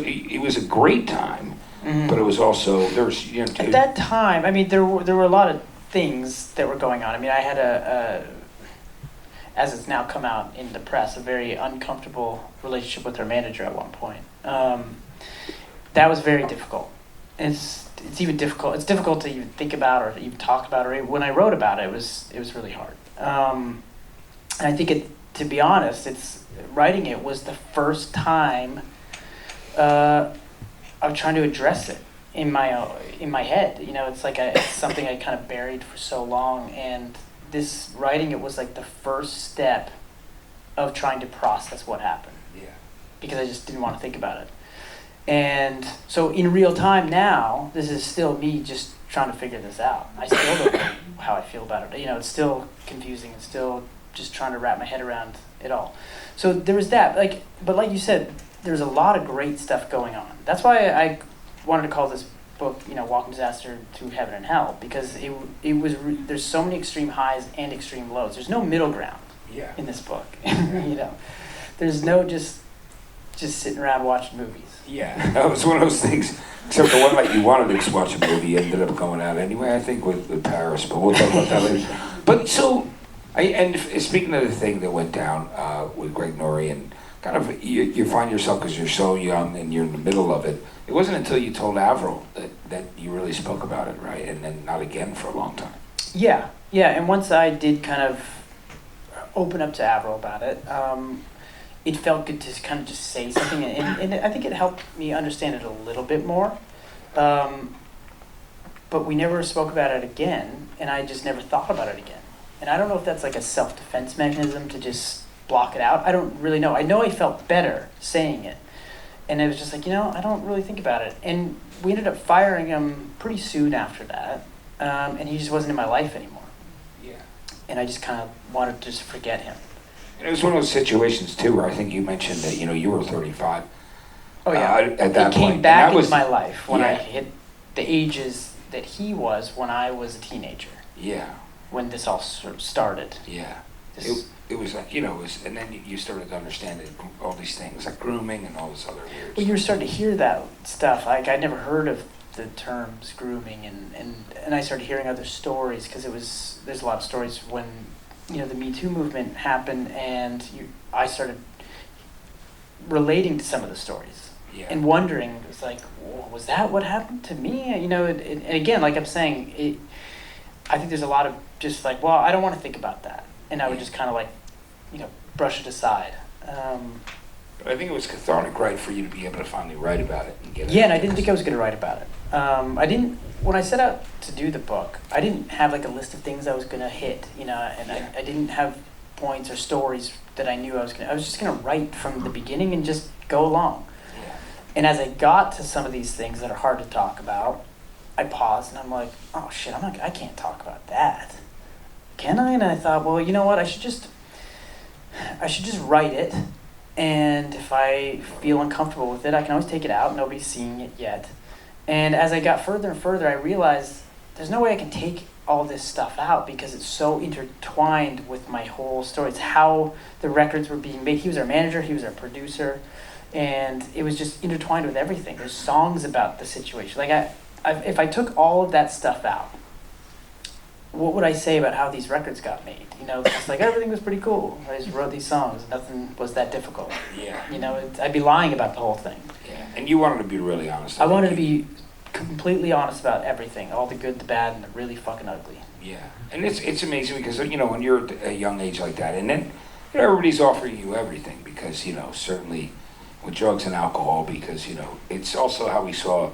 a great time. Mm-hmm. But it was also at that time. I mean, there were a lot of things that were going on. I mean, I had as it's now come out in the press, a very uncomfortable relationship with her manager at one point. That was very difficult. It's even difficult. It's difficult to even think about or even talk about. Or when I wrote about it, it was really hard. And I think to be honest, writing it was the first time. I was trying to address it in my head. It's like it's something I kind of buried for so long, and this writing it was like the first step of trying to process what happened. Yeah. Because I just didn't want to think about it. And so in real time now, this is still me just trying to figure this out. I still don't know how I feel about it. It's still confusing and still just trying to wrap my head around it all. So there was that. But like you said, there's a lot of great stuff going on. That's why I wanted to call this book, Walking Disaster Through Heaven and Hell, because there's so many extreme highs and extreme lows. There's no middle ground in this book. There's no just sitting around watching movies. Yeah, it was one of those things. Except the one night you wanted to watch a movie, you ended up going out anyway. I think with Paris, but we'll talk about that later. But so, speaking of the thing that went down with Greg Norrie, and kind of you find yourself because you're so young and you're in the middle of it. It wasn't until you told Avril that you really spoke about it, right? And then not again for a long time. Yeah. And once I did kind of open up to Avril about it, it felt good to kind of just say something, and I think it helped me understand it a little bit more. But we never spoke about it again, and I just never thought about it again. And I don't know if that's like a self-defense mechanism to just block it out. I don't really know. I know I felt better saying it. And it was just like, I don't really think about it. And we ended up firing him pretty soon after that, and he just wasn't in my life anymore. Yeah. And I just kind of wanted to just forget him. And it was one of those situations too where I think you mentioned that you were 35. Oh yeah. At that it came point. back And that was, into my life when I yeah. hit the ages that he was when I was a teenager. Yeah. When this all sort of started. Yeah. This, It was like, it was, and then you started to understand it, all these things, like grooming and all this other weird well, you were starting to hear that stuff. Like, I'd never heard of the terms grooming, and I started hearing other stories, because there's a lot of stories when, the Me Too movement happened, and I started relating to some of the stories. Yeah. And wondering, it was like, was that what happened to me? And again, like I'm saying, I think there's a lot of just like, well, I don't want to think about that. And I would just kind of like, brush it aside. But I think it was cathartic, right, for you to be able to finally write about it and get it. Yeah, and I didn't think I was going to write about it. When I set out to do the book, I didn't have like a list of things I was going to hit, and Yeah. I didn't have points or stories that I knew I was just going to write from the beginning and just go along. Yeah. And as I got to some of these things that are hard to talk about, I paused and I'm like, oh shit, I can't talk about that. Can I? And I thought, well, you know what? I should just write it, and if I feel uncomfortable with it, I can always take it out. Nobody's seeing it yet. And as I got further and further, I realized there's no way I can take all this stuff out because it's so intertwined with my whole story. It's how the records were being made. He was our manager, he was our producer, and it was just intertwined with everything. There's songs about the situation. Like if I took all of that stuff out, what would I say about how these records got made? It's like everything was pretty cool. I just wrote these songs. Nothing was that difficult. Yeah. I'd be lying about the whole thing. Yeah. And you wanted to be really honest. I wanted to be completely honest about everything, all the good, the bad, and the really fucking ugly. Yeah. And it's amazing because, when you're at a young age like that, and then everybody's offering you everything because, certainly with drugs and alcohol, because, it's also how we saw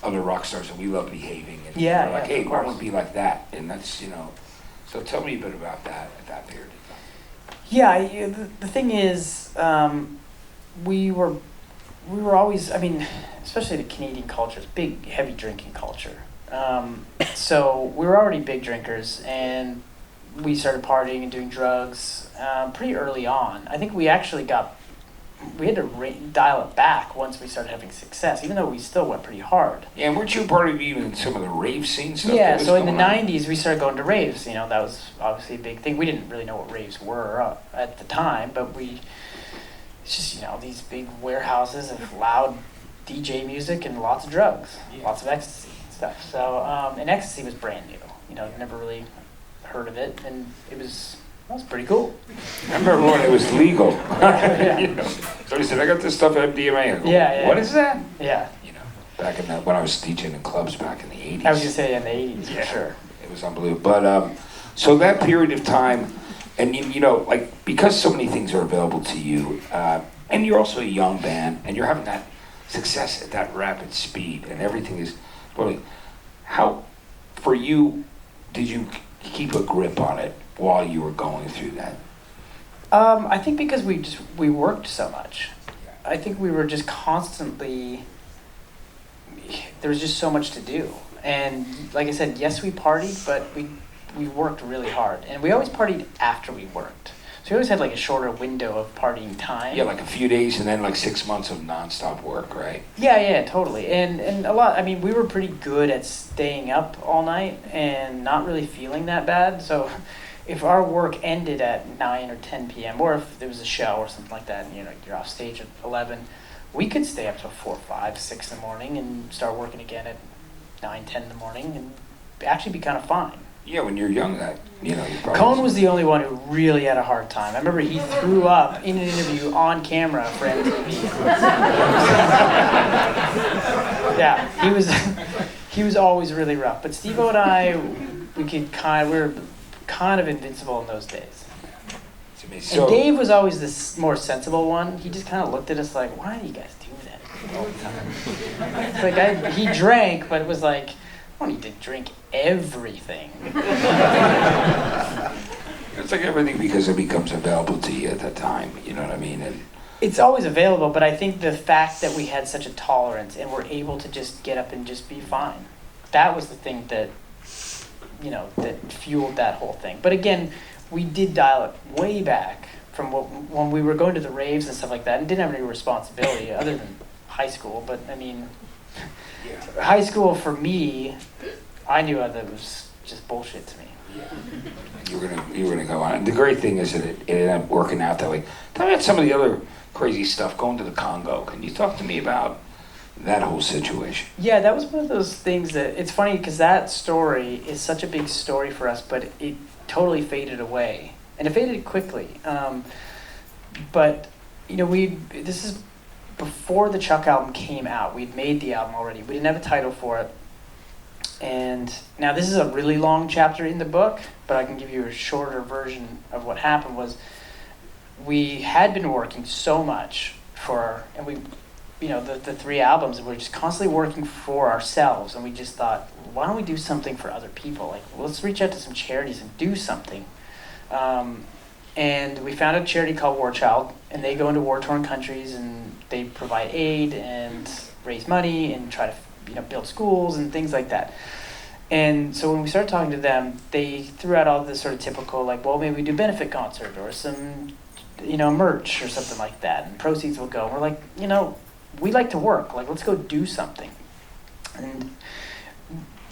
other rock stars that we love behaving, and Yeah, we're like, yeah, hey, of why course. don't we be like that? And that's, so tell me a bit about that at that period of time. Yeah, the thing is, we were always, especially the Canadian culture, it's big, heavy drinking culture. So we were already big drinkers, and we started partying and doing drugs pretty early on. I think we actually we had to dial it back once we started having success, even though we still went pretty hard. Yeah, and weren't you part of even some of the rave scene stuff? Yeah, that was so in the going on? 90s, we started going to raves. That was obviously a big thing. We didn't really know what raves were at the time, but it's just, these big warehouses of loud DJ music and lots of drugs, lots of ecstasy and stuff. So, and ecstasy was brand new. Never really heard of it, and that was pretty cool. I remember when it was legal. Yeah. So he said, I got this stuff at MDMA. I go, Yeah. What is that? Yeah. Back in when I was DJing in clubs back in the 80s. I was going to say in the 80s, for sure. It was unbelievable. But, so that period of time, and because so many things are available to you, and you're also a young band, and you're having that success at that rapid speed, and everything is, how, for you, did you keep a grip on it while you were going through that? I think because we worked so much. I think we were just constantly, there was just so much to do. And like I said, yes, we partied, but we worked really hard. And we always partied after we worked. So we always had like a shorter window of partying time. Yeah, like a few days and then like 6 months of nonstop work, right? Yeah, totally. And a lot, we were pretty good at staying up all night and not really feeling that bad. So if our work ended at 9 or 10 p.m., or if there was a show or something like that, and you're off stage at 11, we could stay up till 4, 5, 6 in the morning and start working again at 9, 10 in the morning and actually be kind of fine. Yeah, when you're young, that you probably. Cohn was the only one who really had a hard time. I remember he threw up in an interview on camera for MTV. Yeah, he was always really rough. But Steve-O and I, we were kind of invincible in those days. And Dave was always the more sensible one. He just kind of looked at us like, why do you guys do that all the time? It's like he drank, but it was like, I don't need to drink everything. It's like everything because it becomes available to you at that time. You know what I mean? And it's always available, but I think the fact that we had such a tolerance and were able to just get up and just be fine, that was the thing that, that fueled that whole thing. But again, we did dial it way back from when we were going to the raves and stuff like that and didn't have any responsibility other than high school. But I mean, high school for me, I knew that it was just bullshit to me. You were gonna go on. And the great thing is that it ended up working out that way. Tell me about some of the other crazy stuff going to the Congo. Can you talk to me about that whole situation? Yeah, that was one of those things that it's funny because that story is such a big story for us, but it totally faded away, and it faded quickly. But this is before the Chuck album came out. We'd made the album already. We didn't have a title for it. And now this is a really long chapter in the book, but I can give you a shorter version of what happened was we had been working so much and we, the 3 albums, and we were just constantly working for ourselves. And we just thought, why don't we do something for other people? Like, let's reach out to some charities and do something. And we found a charity called War Child, and they go into war-torn countries and they provide aid and raise money and try to build schools and things like that. And so when we started talking to them, they threw out all this sort of typical, like, well, maybe we do benefit concert or some, merch or something like that, and proceeds will go. And we're like, we like to work. Like, let's go do something. And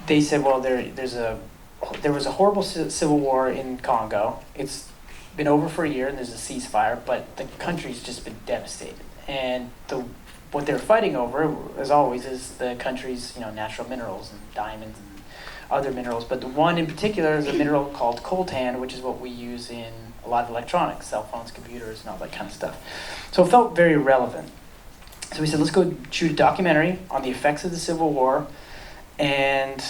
they said, well, there was a horrible civil war in Congo. It's been over for a year, and there's a ceasefire, but the country's just been devastated. And what they're fighting over, as always, is the country's natural minerals and diamonds and other minerals. But the one in particular is a mineral called coltan, which is what we use in a lot of electronics, cell phones, computers, and all that kind of stuff. So it felt very relevant. So we said, let's go shoot a documentary on the effects of the Civil War. And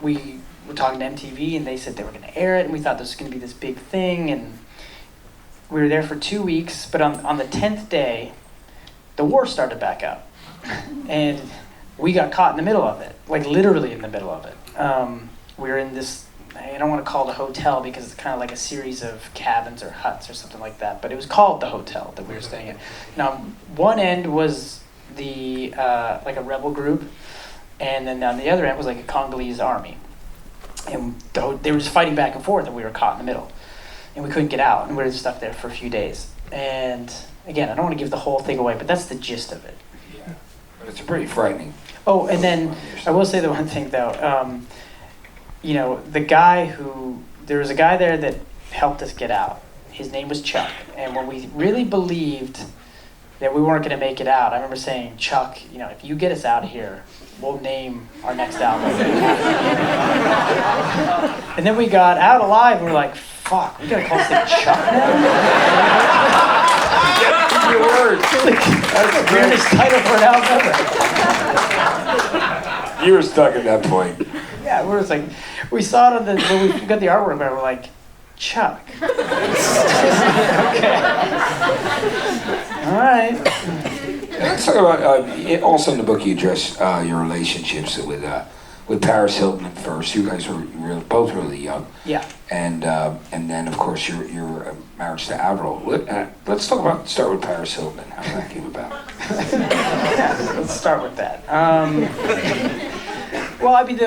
we were talking to MTV, and they said they were going to air it, and we thought this was going to be this big thing. And we were there for 2 weeks, but on the 10th day, the war started back up. And we got caught in the middle of it, like literally in the middle of it. We were in this, I don't want to call it a hotel because it's kind of like a series of cabins or huts or something like that, but it was called the hotel that we were staying at. Now, one end was the like a rebel group, and then on the other end was like a Congolese army. And they were just fighting back and forth, and we were caught in the middle. And we couldn't get out, and we were stuck there for a few days. And again, I don't want to give the whole thing away, but that's the gist of it. Yeah, but it's pretty frightening. Oh, and then I will say the one thing though, there was a guy there that helped us get out. His name was Chuck, and when we really believed that we weren't going to make it out, I remember saying, Chuck, if you get us out of here, we'll name our next album. And then we got out alive, and we're like, fuck, we got to call this thing Chuck now? Your words. That's the weirdest title for an album ever. You were stuck at that point. Yeah, we were just like, we saw it when we got the artwork, and we're like, Chuck. Okay. All right. Let's talk about, also in the book you address your relationships with Paris Hilton at first. You guys were both really young. Yeah. And then, of course, your marriage to Avril. Let's start with Paris Hilton and how that came about. Yeah, let's start with that. Well, I mean,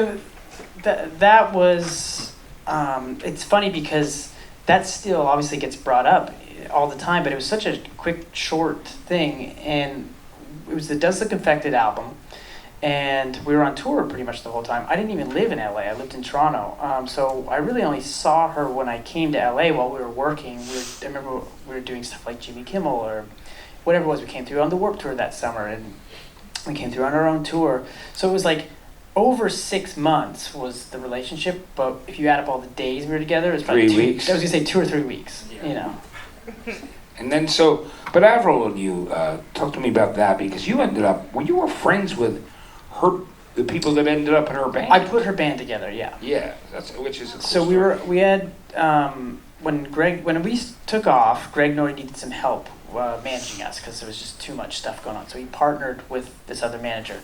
that was, it's funny because that still obviously gets brought up all the time, but it was such a quick, short thing, and it was the Does the Confected album, and we were on tour pretty much the whole time. I didn't even live in LA, I lived in Toronto, so I really only saw her when I came to LA while we were working. I remember we were doing stuff like Jimmy Kimmel or whatever it was. We came through on the Warped Tour that summer, and we came through on our own tour. So it was like over 6 months was the relationship, but if you add up all the days we were together, it was probably 3 weeks. I was gonna say 2 or 3 weeks. You know. And then but Avril and you, talk to me about that, because you ended up, you were friends with the people that ended up in her band. I put her band together, yeah. Yeah, which is a cool So story. we had, when we took off, Greg Norrie needed some help managing us because there was just too much stuff going on. So he partnered with this other manager.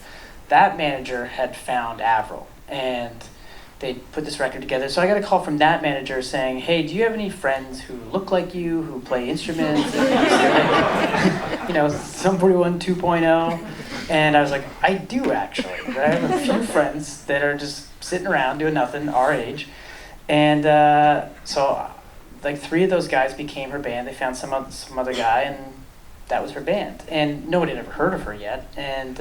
That manager had found Avril, and they put this record together. So I got a call from that manager saying, "Hey, do you have any friends who look like you, who play instruments?" You know, Sum 41 2.0. And I was like, "I do actually. I have a few friends that are just sitting around doing nothing, our age." And so like 3 of those guys became her band. They found some other guy, and that was her band. And nobody had ever heard of her yet. And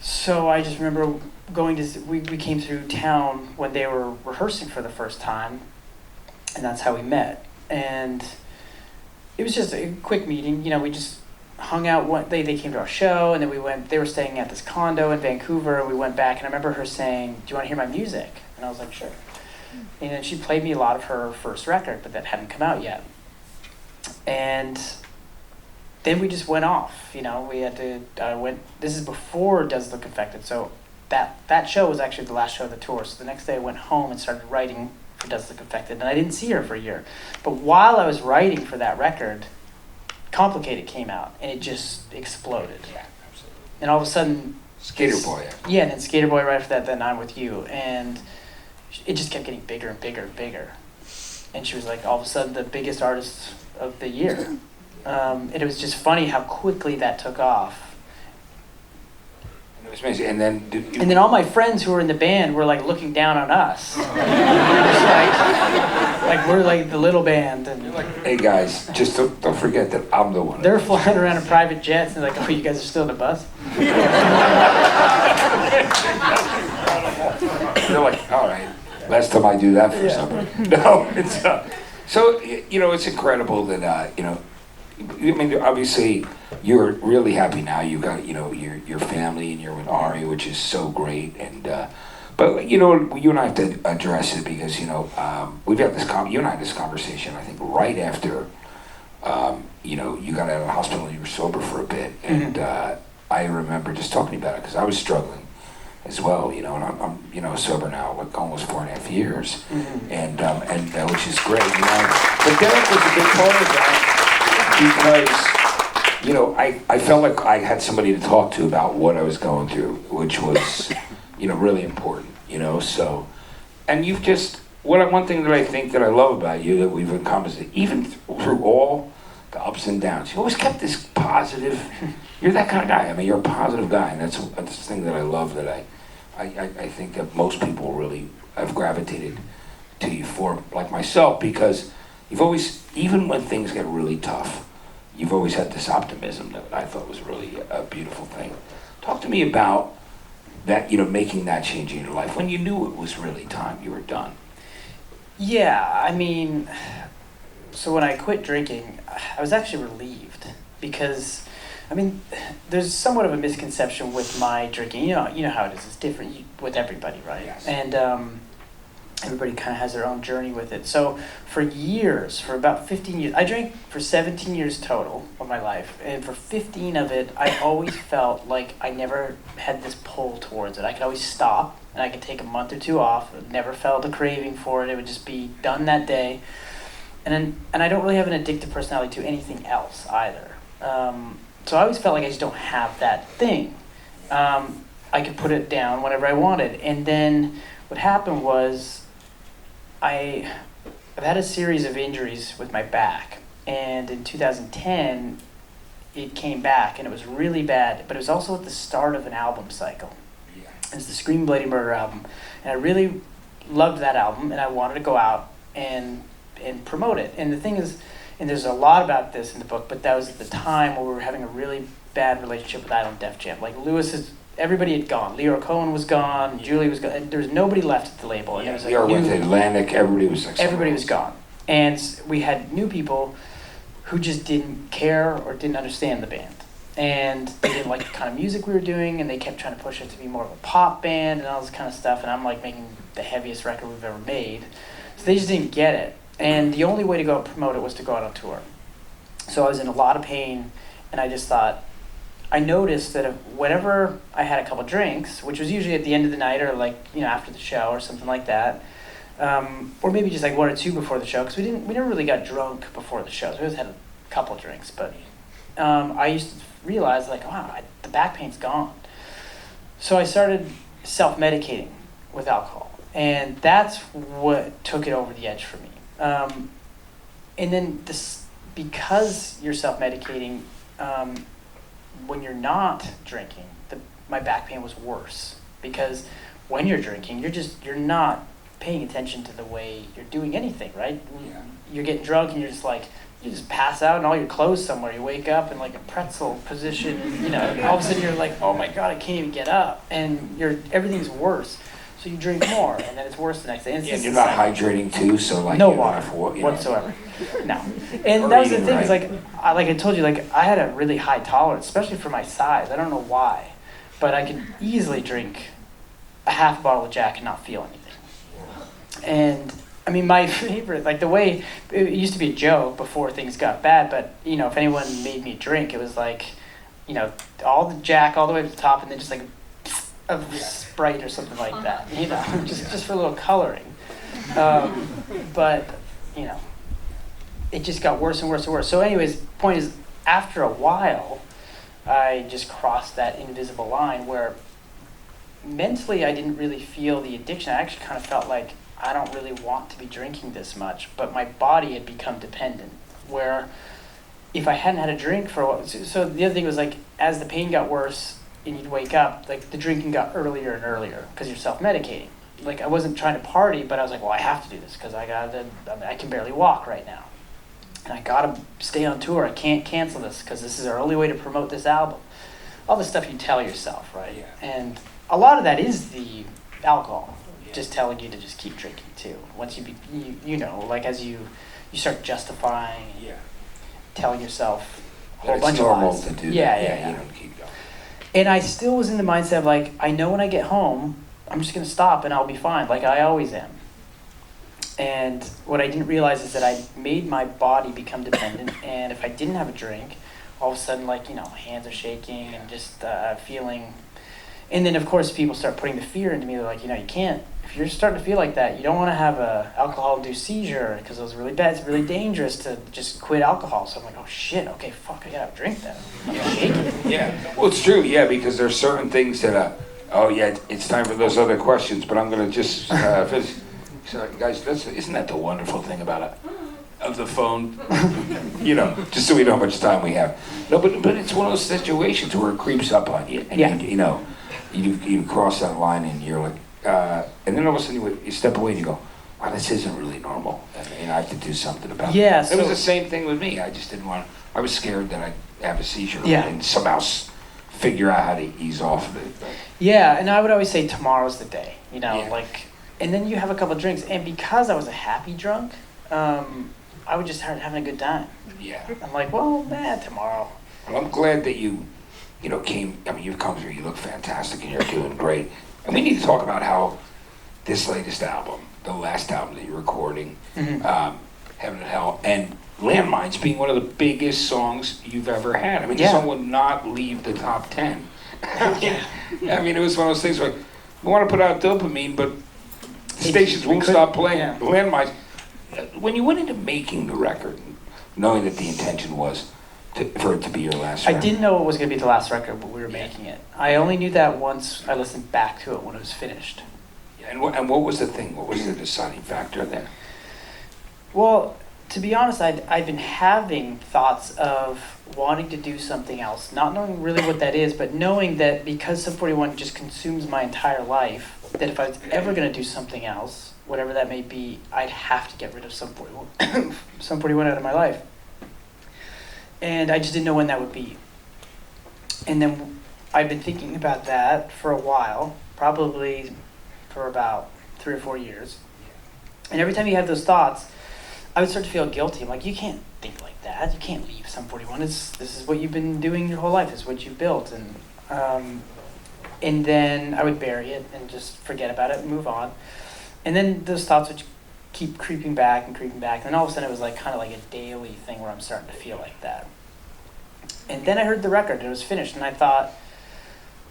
so I just remember going to, we came through town when they were rehearsing for the first time, and that's how we met. And it was just a quick meeting. You know, we just hung out. They came to our show, and then they were staying at this condo in Vancouver, and we went back, and I remember her saying, "Do you want to hear my music?" And I was like, "Sure." And then she played me a lot of her first record, but that hadn't come out yet. And then we just went off. You know, we had to, this is before Does Look Infected, so that show was actually the last show of the tour. So the next day I went home and started writing for Does Look Infected, and I didn't see her for a year. But while I was writing for that record, Complicated came out, and it just exploded. Yeah, absolutely. And all of a sudden... Skater Boy. Yeah, and then Skater Boy right after that, then I'm With You. And it just kept getting bigger and bigger and bigger. And she was like, all of a sudden, the biggest artist of the year. And it was just funny how quickly that took off. And it was amazing. And then... And then all my friends who were in the band were like looking down on us. like we're like the little band. And You're like, "Hey guys, just don't forget that I'm the one." they're flying around in private jets and like, "Oh, you guys are still in the bus?" They're like, "All right, last time I do that for somebody." No, it's so you know, it's incredible that you know, I mean, obviously you're really happy now. You got, you know, your family, and you're with Ari, which is so great. And but you know, you and I have to address it because you know we've had this you and I had this conversation. I think right after you know, you got out of the hospital and you were sober for a bit, and I remember just talking about it because I was struggling as well, you know, and I'm you know, sober now, like almost 4.5 years, and which is great, you know. But Deryck was a big part of that because, you know, I felt like I had somebody to talk to about what I was going through, which was, you know, really important, you know. So, and you've just one thing that I think that I love about you that we've in common is that even through all the ups and downs, you always kept this positive. You're that kind of guy. I mean, you're a positive guy, and that's the thing that I love. That I think that most people really have gravitated to you for, like myself, because you've always, even when things get really tough, you've always had this optimism that I thought was really a beautiful thing. Talk to me about that. You know, making that change in your life when you knew it was really time. You were done. Yeah, I mean, so when I quit drinking, I was actually relieved because, I mean, there's somewhat of a misconception with my drinking. You know how it is. It's different with everybody, right? Yes. And everybody kind of has their own journey with it. So for years, for about 15 years, I drank for 17 years total of my life. And for 15 of it, I always felt like I never had this pull towards it. I could always stop, and I could take a month or two off. I never felt a craving for it. It would just be done that day. And I don't really have an addictive personality to anything else either. So I always felt like I just don't have that thing. I could put it down whenever I wanted. And then what happened was I've had a series of injuries with my back. And in 2010, it came back, and it was really bad. But it was also at the start of an album cycle. Yeah. It's the Scream Bloody Murder album. And I really loved that album, and I wanted to go out and promote it. And the thing is, and there's a lot about this in the book, but that was at the time where we were having a really bad relationship with Island Def Jam. Like everybody had gone. Leora Cohen was gone, Julie was gone. There was nobody left at the label. And it was like went to Atlantic, everybody was like... Everybody was gone. And we had new people who just didn't care or didn't understand the band. And they didn't like the kind of music we were doing, and they kept trying to push it to be more of a pop band and all this kind of stuff. And I'm like making the heaviest record we've ever made. So they just didn't get it. And the only way to go out and promote it was to go out on tour. So I was in a lot of pain, and I just thought, I noticed that whenever I had a couple drinks, which was usually at the end of the night or like, after the show or something like that, or maybe just like one or two before the show, because we never really got drunk before the shows. We always had a couple drinks, but I used to realize like, wow, the back pain's gone. So I started self-medicating with alcohol, and that's what took it over the edge for me. And then because you're self-medicating, when you're not drinking, my back pain was worse, because when you're drinking, you're not paying attention to the way you're doing anything, right? Yeah. You're getting drunk and you just pass out and all your clothes somewhere. You wake up in like a pretzel position, and, all of a sudden you're like, oh my God, I can't even get up, and everything's worse. So you drink more, and then it's worse the next day. And you're not hydrating too, so like no you water whatsoever. No, and that was the thing. Right. Is like I told you, like I had a really high tolerance, especially for my size. I don't know why, but I could easily drink a half bottle of Jack and not feel anything. And I mean, my favorite, like the way it used to be a joke before things got bad, but if anyone made me drink, it was like, all the Jack all the way to the top, and then just like of Sprite or something like that, just for a little coloring. But it just got worse and worse and worse. So anyways, point is, after a while, I just crossed that invisible line where mentally I didn't really feel the addiction. I actually kind of felt like I don't really want to be drinking this much, but my body had become dependent, where if I hadn't had a drink for a while, so the other thing was like, as the pain got worse, and you'd wake up, like the drinking got earlier and earlier because you're self-medicating. Like I wasn't trying to party, but I was like, well, I have to do this because I can barely walk right now. And I gotta stay on tour. I can't cancel this because this is our only way to promote this album. All the stuff you tell yourself, right? Yeah. And a lot of that is the alcohol, just telling you to just keep drinking too. Once like as you start justifying, telling yourself a whole bunch of lies. It's normal to do that. Yeah. You don't keep going. And I still was in the mindset of like, I know when I get home, I'm just going to stop and I'll be fine, like I always am. And what I didn't realize is that I made my body become dependent, and if I didn't have a drink, all of a sudden, like, my hands are shaking and just feeling. And then, of course, people start putting the fear into me. They're like, you can't, if you're starting to feel like that, you don't want to have a alcohol-induced seizure because it was really bad. It's really dangerous to just quit alcohol. So I'm like, oh, shit, okay, fuck, I got to drink then. I'm shaking. Yeah, well, it's true, because there's certain things that, it's time for those other questions, but I'm going to just finish. So, guys, isn't that the wonderful thing about of the phone? Just so we know how much time we have. No, but it's one of those situations where it creeps up on you, and you cross that line, and you're like, and then all of a sudden you step away and you go, wow, this isn't really normal, and I have to do something about it. Yeah, it was the same thing with me. I just didn't want to. I was scared that I'd have a seizure and somehow figure out how to ease off of it. But. Yeah, and I would always say tomorrow's the day, like. And then you have a couple of drinks, and because I was a happy drunk, I would just start having a good time. Yeah. I'm like, well, tomorrow. Well, I'm glad that you came. I mean, you've come here. You look fantastic, and you're doing great. And we need to talk about how this latest album, the last album that you're recording, Heaven and Hell, and Landmines being one of the biggest songs you've ever had. I mean, the song would not leave the top 10. I mean, it was one of those things where we want to put out Dopamine, but stations won't stop playing Landmines. When you went into making the record, knowing that the intention was for it to be your last record. I didn't know it was going to be the last record, but we were making it. I only knew that once I listened back to it when it was finished. And what was the thing? What was the deciding factor there? Well, to be honest, I'd been having thoughts of wanting to do something else, not knowing really what that is, but knowing that because Sum 41 just consumes my entire life, that if I was ever going to do something else, whatever that may be, I'd have to get rid of Sum 41, Sum 41 out of my life. And I just didn't know when that would be. And then I've been thinking about that for a while, probably for about 3 or 4 years. And every time you have those thoughts, I would start to feel guilty. I'm like, you can't think like that. You can't leave Sum 41. This is what you've been doing your whole life. This is what you built. And then I would bury it and just forget about it and move on. And then those thoughts would keep creeping back and creeping back. And all of a sudden it was like kind of like a daily thing where I'm starting to feel like that. And then I heard the record and it was finished. And I thought,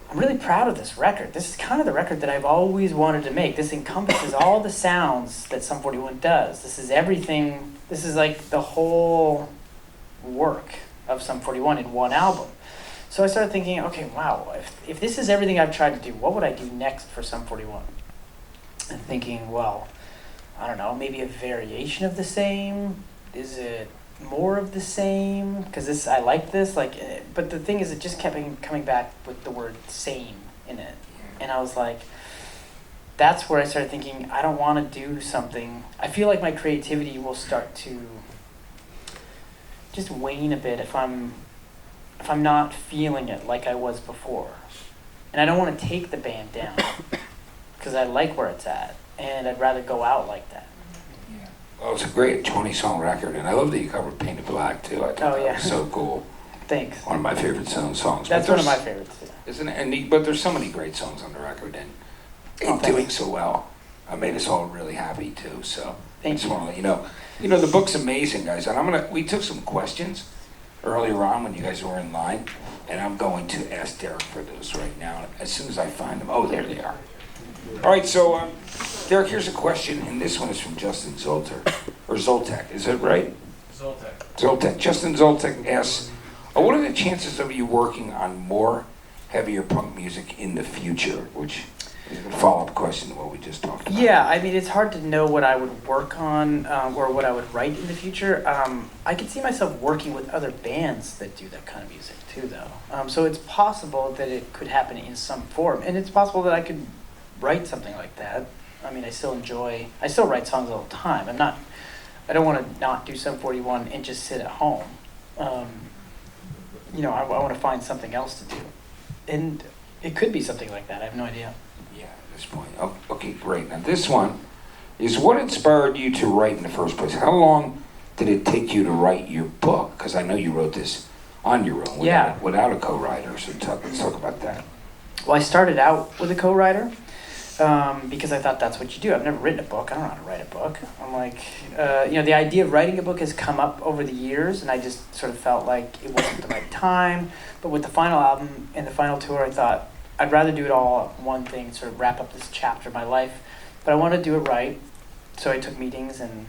I'm really proud of this record. This is kind of the record that I've always wanted to make. This encompasses all the sounds that Sum 41 does. This is everything. This is like the whole work of Sum 41 in one album. So I started thinking, okay, wow, if this is everything I've tried to do, what would I do next for Sum 41? And thinking, well, I don't know, maybe a variation of the same? Is it more of the same? Because I like this, but the thing is, it just kept coming back with the word same in it. And I was like, that's where I started thinking, I don't want to do something. I feel like my creativity will start to just wane a bit if I'm not feeling it like I was before. And I don't want to take the band down because I like where it's at, and I'd rather go out like that. Yeah. Well, it's a great 20-song record, and I love that you covered Painted Black, too. I thought that was so cool. Thanks. One of my favorite songs. That's one of my favorites, too. Isn't it? But there's so many great songs on the record, and thanks. doing so well. I made us all really happy, too, so Thank I just you. want to let you know. You know, the book's amazing, guys, and we took some questions earlier on when you guys were in line, and I'm going to ask Deryck for those right now as soon as I find them. Oh, there they are. All right, so Deryck, here's a question, and this one is from Justin Zoltek, is that right? Zoltek. Justin Zoltek asks, what are the chances of you working on more heavier punk music in the future? Which is a follow-up question to what we just talked about. Yeah, I mean, it's hard to know what I would work on or what I would write in the future. I could see myself working with other bands that do that kind of music too, though. So it's possible that it could happen in some form, and it's possible that I could write something like that. I mean, I still write songs all the time. I don't want to not do Sum 41 and just sit at home. You know, I want to find something else to do. And it could be something like that. I have no idea. Yeah, at this point. Oh, okay, great. Now this one is what inspired you to write in the first place? How long did it take you to write your book? Because I know you wrote this on your own without a co-writer. So let's talk about that. Well, I started out with a co-writer because I thought that's what you do. I've never written a book. I don't know how to write a book. I'm like, you know, the idea of writing a book has come up over the years, and I just sort of felt like it wasn't the right time. But with the final album and the final tour, I thought I'd rather do it all one thing, sort of wrap up this chapter of my life. But I wanted to do it right, so I took meetings and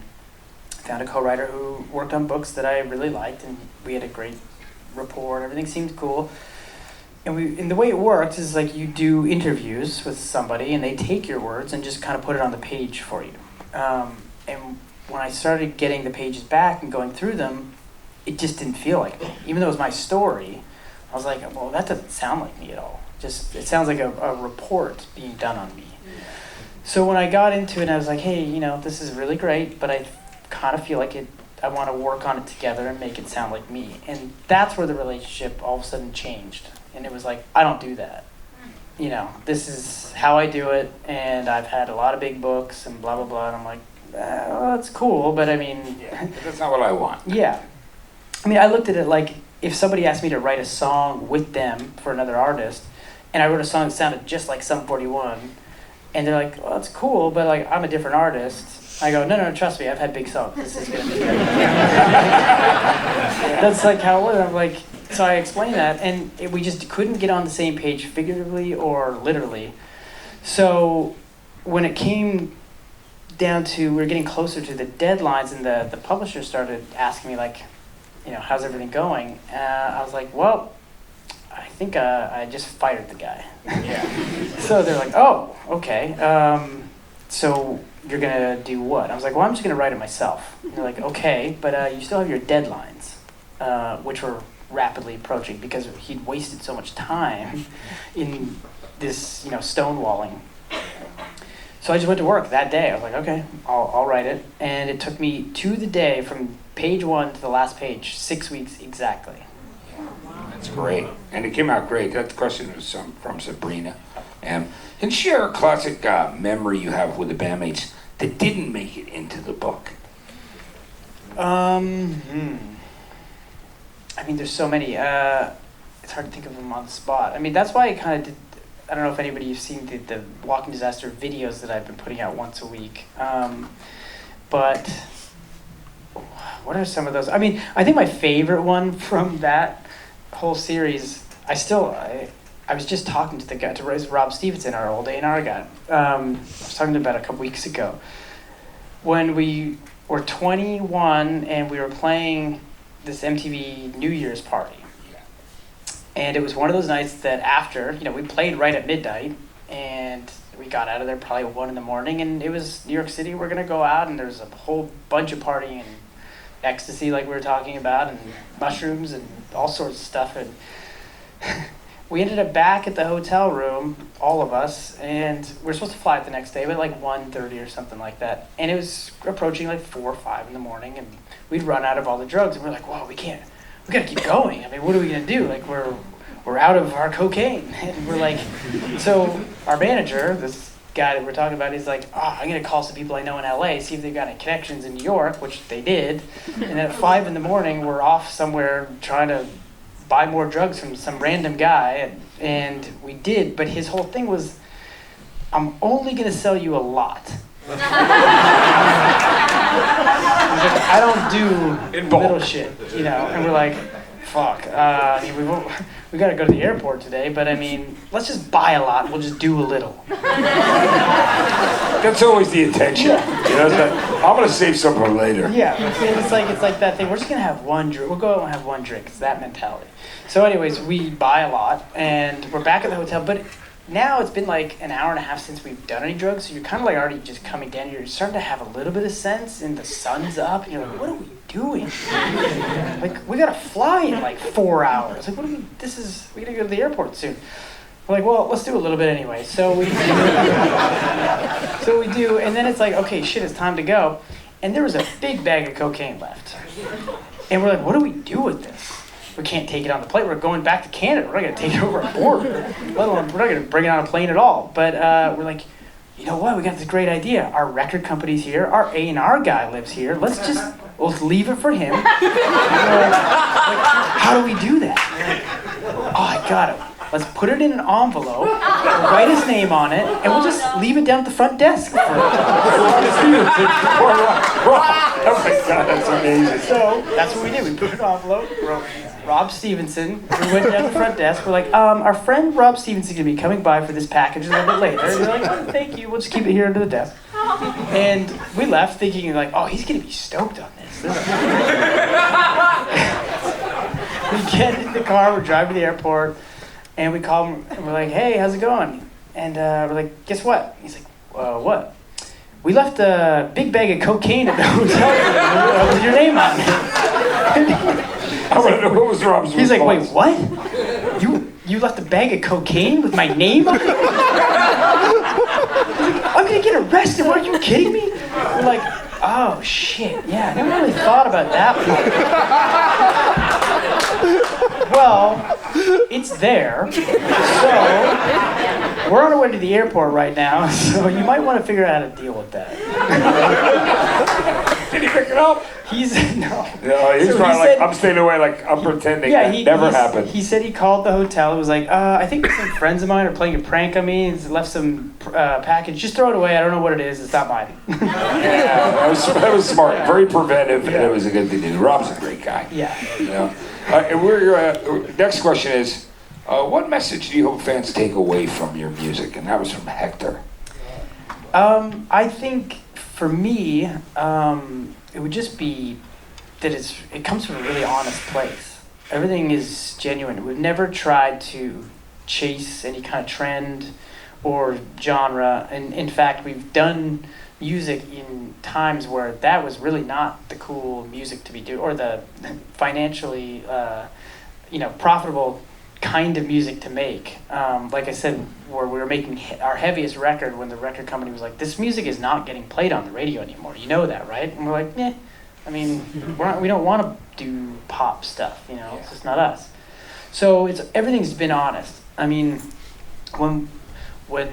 found a co-writer who worked on books that I really liked, and we had a great rapport. Everything seemed cool. And the way it works is like you do interviews with somebody and they take your words and just kind of put it on the page for you. And when I started getting the pages back and going through them, it just didn't feel like me. Even though it was my story, I was like, well, that doesn't sound like me at all. It sounds like a report being done on me. So when I got into it, I was like, hey, you know, this is really great, but I kind of feel like I want to work on it together and make it sound like me. And that's where the relationship all of a sudden changed. And it was like, I don't do that. You know, this is how I do it, and I've had a lot of big books and blah, blah, blah. And I'm like, well, that's cool, but I mean... Yeah, but that's not what I want. Yeah. I mean, I looked at it like, if somebody asked me to write a song with them for another artist, and I wrote a song that sounded just like Sum 41, and they're like, well, that's cool, but like, I'm a different artist. I go, no, trust me, I've had big songs. This is going to be great. That's like how it was. I'm like... So I explained that, and we just couldn't get on the same page figuratively or literally. So when it came down to, we were getting closer to the deadlines, and the publisher started asking me, like, you know, how's everything going? I was like, well, I think I just fired the guy. Yeah. So they're like, oh, okay. So you're going to do what? I was like, well, I'm just going to write it myself. And they're like, okay, but you still have your deadlines, which were rapidly approaching because he'd wasted so much time in this, you know, stonewalling. So I just went to work that day. I was like, okay, I'll write it. And it took me to the day from page 1 to the last page, 6 weeks exactly. That's great. And it came out great. That question was from Sabrina. And share a classic memory you have with the bandmates that didn't make it into the book. I mean, there's so many. It's hard to think of them on the spot. I mean, that's why I kind of did. I don't know if anybody you've seen the Walking Disaster videos that I've been putting out once a week. But what are some of those? I mean, I think my favorite one from that whole series. I was just talking to the guy, to Rob Stevenson, our old A&R guy. I was talking to him about a couple weeks ago when we were 21 and we were playing this MTV New Year's party. And it was one of those nights that after, we played right at midnight and we got out of there probably 1 in the morning, and it was New York City. We're going to go out and there's a whole bunch of partying and ecstasy like we were talking about and mushrooms and all sorts of stuff. And we ended up back at the hotel room, all of us, and we were supposed to fly it the next day, but like 1:30 or something like that. And it was approaching like 4 or 5 in the morning, and we'd run out of all the drugs, and we're like, whoa, we gotta keep going. I mean, what are we gonna do? Like, we're out of our cocaine. And we're like, so our manager, this guy that we're talking about, he's like, I'm gonna call some people I know in LA, see if they've got any connections in New York, which they did. And at 5 in the morning, we're off somewhere trying to buy more drugs from some random guy, and we did, but his whole thing was, I'm only gonna sell you a lot. He's like, I don't do little shit, and we're like, fuck, I mean, we gotta go to the airport today, but I mean, let's just buy a lot, we'll just do a little. That's always the intention. I'm gonna save some for later. Yeah, it's like that thing. We're just gonna have one drink. We'll go out and have one drink. It's that mentality. So, anyways, we buy a lot, and we're back at the hotel. But now it's been like an hour and a half since we've done any drugs, so you're kind of like already just coming down. You're starting to have a little bit of sense, and the sun's up. And you're like, what are we doing? Like, we gotta fly in like 4 hours. Like, we gotta go to the airport soon. We're like, well, let's do a little bit anyway. So we do, and then it's like, okay, shit, it's time to go. And there was a big bag of cocaine left. And we're like, what do we do with this? We can't take it on the plane. We're going back to Canada. We're not going to take it over a border. Let alone, we're not going to bring it on a plane at all. But we're like, you know what? We got this great idea. Our record company's here. Our A&R guy lives here. We'll leave it for him. Like, how do we do that? Oh, I got it. Let's put it in an envelope, write his name on it, and we'll just leave it down at the front desk for Oh my God, that's amazing. So that's what we did. We put an envelope, wrote Rob Stevenson. We went down to the front desk. We're like, our friend Rob Stevenson's gonna be coming by for this package a little bit later. And we're like, oh, thank you. We'll just keep it here under the desk. And we left thinking like, oh, he's gonna be stoked on this. We get in the car. We're driving to the airport. And we call him, and we're like, hey, how's it going? And we're like, guess what? He's like, what? We left a big bag of cocaine at the hotel with your name on it. I want to know what was Rob's He's response. like, wait, what? You left a bag of cocaine with my name on it? I'm gonna get arrested, are you kidding me? We're like, oh shit, yeah, I never really thought about that part. Well, it's there. So, we're on our way to the airport right now, so you might want to figure out how to deal with that. Did he pick it up? No. No, he's So trying he like, said- I'm staying away, like, I'm pretending that never happened. He said he called the hotel. It was like, I think some friends of mine are playing a prank on me. He's left some package. Just throw it away. I don't know what it is. It's not mine. Yeah, that was smart. Yeah. Very preventive, and it was a good thing to do. Rob's a great guy. Yeah. And next question is, what message do you hope fans take away from your music? And that was from Hector. I think for me, it would just be that it comes from a really honest place. Everything is genuine. We've never tried to chase any kind of trend or genre. And in fact, we've done music in times where that was really not the cool music to be doing, or the financially, profitable kind of music to make. Like I said, where we were making our heaviest record when the record company was like, this music is not getting played on the radio anymore. You know that, right? And we're like, I mean, we don't want to do pop stuff, It's just not us. So everything's been honest. I mean, when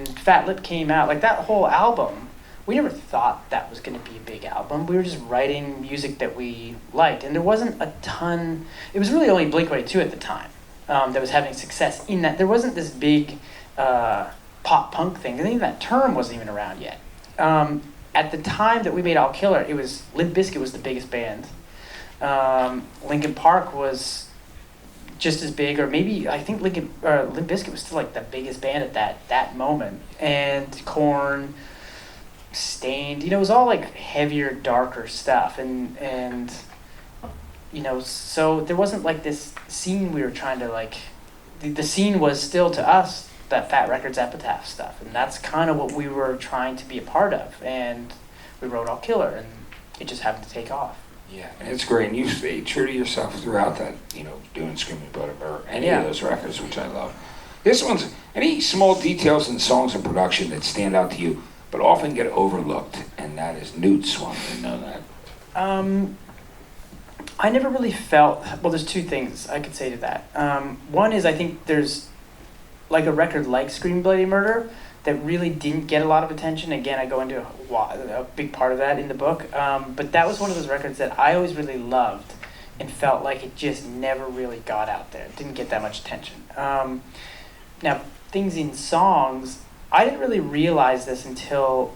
Fat Lip came out, like that whole album we never thought that was going to be a big album. We were just writing music that we liked, and there wasn't a ton. It was really only Blink-182 at the time that was having success in that. There wasn't this big pop punk thing. I think that term wasn't even around yet. At the time that we made All Killer, it was Limp Bizkit was the biggest band. Linkin Park was just as big, or maybe I think Limp Bizkit was still like the biggest band at that moment. And Korn, Stained, it was all like heavier, darker stuff, and so there wasn't like this scene we were trying to like. The scene was still to us that Fat Wreck Chords Epitaph stuff, and that's kind of what we were trying to be a part of. And we wrote All Killer, and it just happened to take off. Yeah, and it's great. And you stayed true to yourself throughout that, doing Screaming Blood or any of those records, which I love. This one's, any small details in songs and production that stand out to you, but often get overlooked, and that is Newt Swan. You know that? I never really felt, well, there's two things I could say to that. One is I think there's like a record like Scream Bloody Murder that really didn't get a lot of attention. Again, I go into a big part of that in the book. But that was one of those records that I always really loved and felt like it just never really got out there. It didn't get that much attention. Now, things in songs, I didn't really realize this until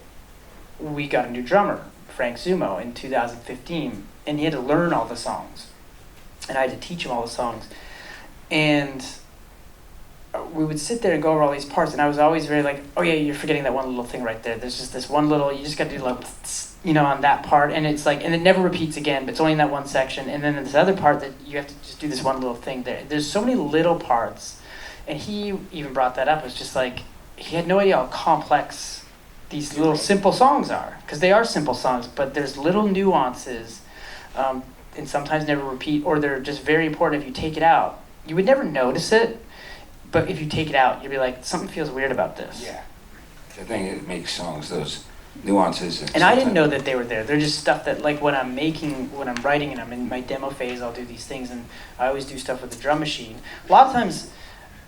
we got a new drummer, Frank Zumo, in 2015. And he had to learn all the songs. And I had to teach him all the songs. And we would sit there and go over all these parts, and I was always very like, oh yeah, you're forgetting that one little thing right there. There's just this one little, you just got to do like, on that part, and it's like, and it never repeats again, but it's only in that one section. And then this other part that you have to just do this one little thing there. There's so many little parts, and he even brought that up. It was just like, he had no idea how complex these little simple songs are, because they are simple songs, but there's little nuances, and sometimes never repeat, or they're just very important. If you take it out, you would never notice it. But if you take it out, you'll be like, something feels weird about this. Yeah. I think it makes songs, those nuances. And I didn't know that they were there. They're just stuff that, like, when I'm writing and I'm in my demo phase, I'll do these things. And I always do stuff with the drum machine. A lot of times,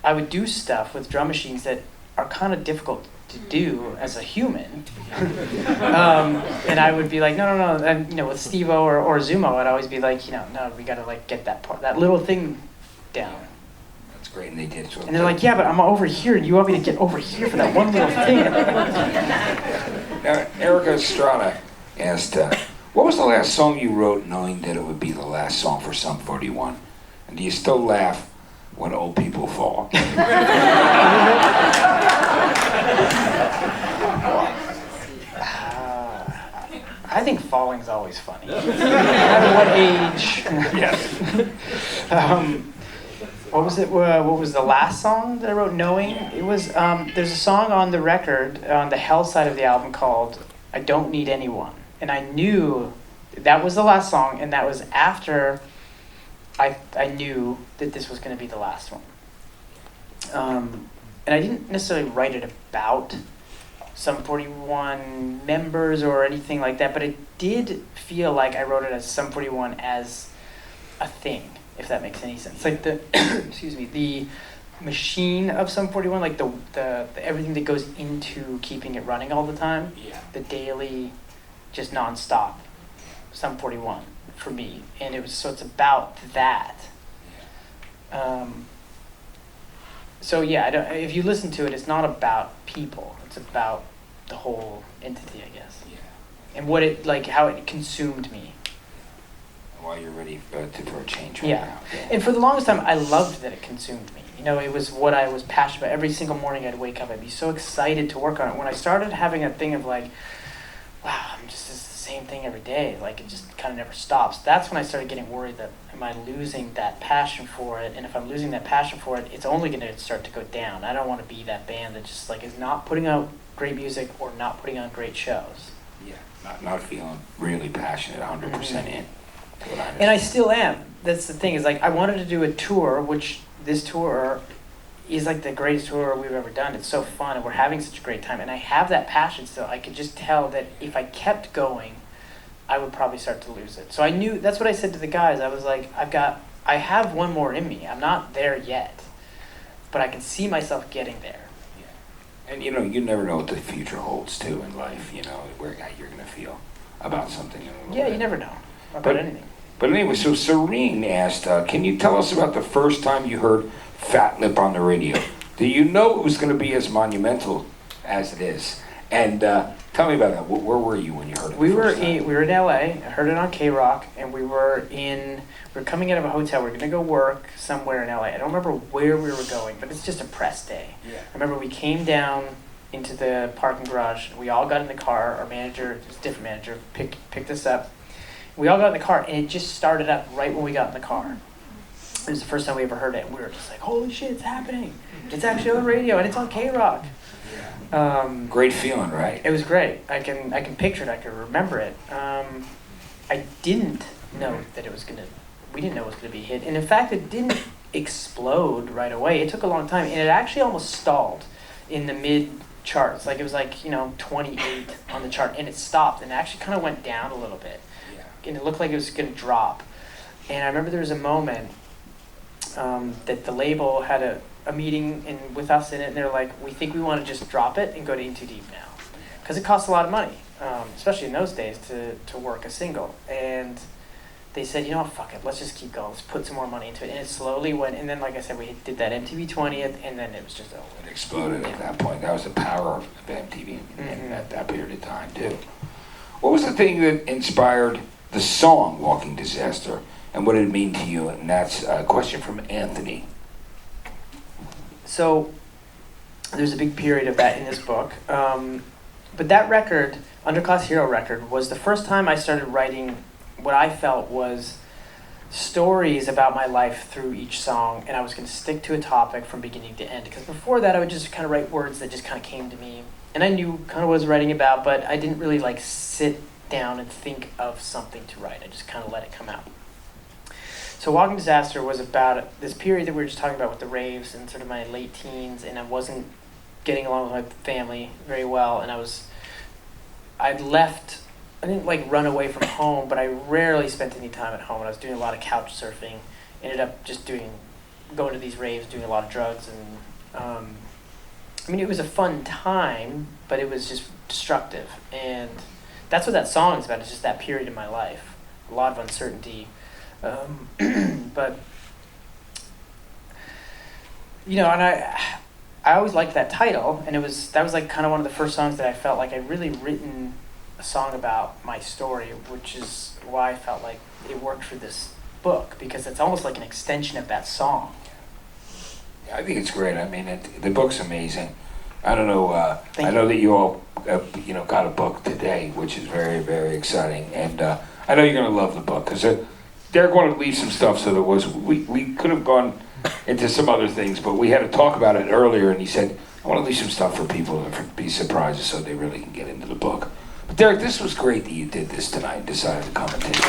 I would do stuff with drum machines that are kind of difficult to do as a human. And I would be like, no. And, with Steve-O or Zumo, I'd always be like, no, we got to, like, get that part, that little thing down. Great, and they did. And they're like, yeah, but I'm over here, and you want me to get over here for that one little thing. Now, Erica Estrada asked, what was the last song you wrote knowing that it would be the last song for Sum 41? And do you still laugh when old people fall? I think falling's always funny. No matter what age. Yes. What was it? What was the last song that I wrote? Knowing it was. There's a song on the record on the Hell side of the album called "I Don't Need Anyone," and I knew that was the last song, and that was after I knew that this was going to be the last one. And I didn't necessarily write it about Sum 41 members or anything like that, but it did feel like I wrote it as Sum 41 as a thing, if that makes any sense. Like the, the machine of Sum 41, like the everything that goes into keeping it running all the time. Yeah. The daily, just nonstop Sum 41 for me, and it's about that. So yeah, if you listen to it, it's not about people. It's about the whole entity, I guess. Yeah. And what it how it consumed me. Why you're ready for a change right now. And for the longest time, I loved that it consumed me. It was what I was passionate about. Every single morning I'd wake up, I'd be so excited to work on it. When I started having a thing of wow, I'm just it's the same thing every day. It just kind of never stops. That's when I started getting worried that am I losing that passion for it? And if I'm losing that passion for it, it's only going to start to go down. I don't want to be that band that just is not putting out great music or not putting on great shows. Yeah, not feeling really passionate 100% in. And I still am. That's the thing, is I wanted to do a tour, which this tour is the greatest tour we've ever done. It's so fun and we're having such a great time. And I have that passion still. I could just tell that if I kept going, I would probably start to lose it. So I knew, that's what I said to the guys. I was like, I have one more in me. I'm not there yet, but I can see myself getting there. And you know, you never know what the future holds too in life. You know, where you're gonna feel about something. In a little Yeah, bit. you never know about But- anything. But anyway, so Serene asked, can you tell us about the first time you heard Fat Lip on the radio? Do you know it was going to be as monumental as it is? And tell me about that. Where were you when you heard it? We the were first time? we were in LA. I heard it on K-Rock, and we were coming out of a hotel. We were gonna go work somewhere in LA. I don't remember where we were going, but it's just a press day. Yeah. I remember we came down into the parking garage. We all got in the car. Our manager, it was a different manager, picked us up. We all got in the car, and it just started up right when we got in the car. It was the first time we ever heard it, and we were just like, "Holy shit, it's happening! It's actually on the radio, and it's on K-Rock." Great feeling, right? It was great. I can picture it. I can remember it. I didn't know that it was gonna. We didn't know it was gonna be a hit, and in fact, it didn't explode right away. It took a long time, and it actually almost stalled in the mid charts. Like it was 28 on the chart, and it stopped, and it actually kind of went down a little bit, and it looked like it was gonna drop. And I remember there was a moment that the label had a meeting with us in it, and they're like, "We think we want to just drop it and go to In Too Deep now," because it costs a lot of money, especially in those days to work a single. And they said, "You know what, fuck it, let's just keep going. Let's put some more money into it." And it slowly went. And then, like I said, we did that MTV 20th, and then it was just over. It exploded at that point. That was the power of MTV at that period of time too. What was the thing that inspired the song "Walking Disaster"? And what did it mean to you? And that's a question from Anthony. So there's a big period of that in this book. But that record, Underclass Hero record, was the first time I started writing what I felt was stories about my life through each song, and I was going to stick to a topic from beginning to end. Because before that, I would just kind of write words that just kind of came to me. And I knew kind of what I was writing about, but I didn't really sit down and think of something to write. I just kind of let it come out. So Walking Disaster was about this period that we were just talking about with the raves and sort of my late teens, and I wasn't getting along with my family very well, and I'd left, I didn't run away from home, but I rarely spent any time at home, and I was doing a lot of couch surfing, ended up just going to these raves, doing a lot of drugs, and it was a fun time, but it was just destructive, and that's what that song is about. It's just that period in my life, a lot of uncertainty. But and I always liked that title, and that was kind of one of the first songs that I felt like I'd really written a song about my story, which is why I felt like it worked for this book, because it's almost like an extension of that song. I think it's great. I mean, the book's amazing. I don't know. I know you. that you all, got a book today, which is very, very exciting, and I know you're going to love the book because Deryck wanted to leave some stuff, so we could have gone into some other things, but we had to talk about it earlier, and he said, "I want to leave some stuff for people to be surprised, so they really can get into the book." But Deryck, this was great that you did this tonight and decided to come and take it.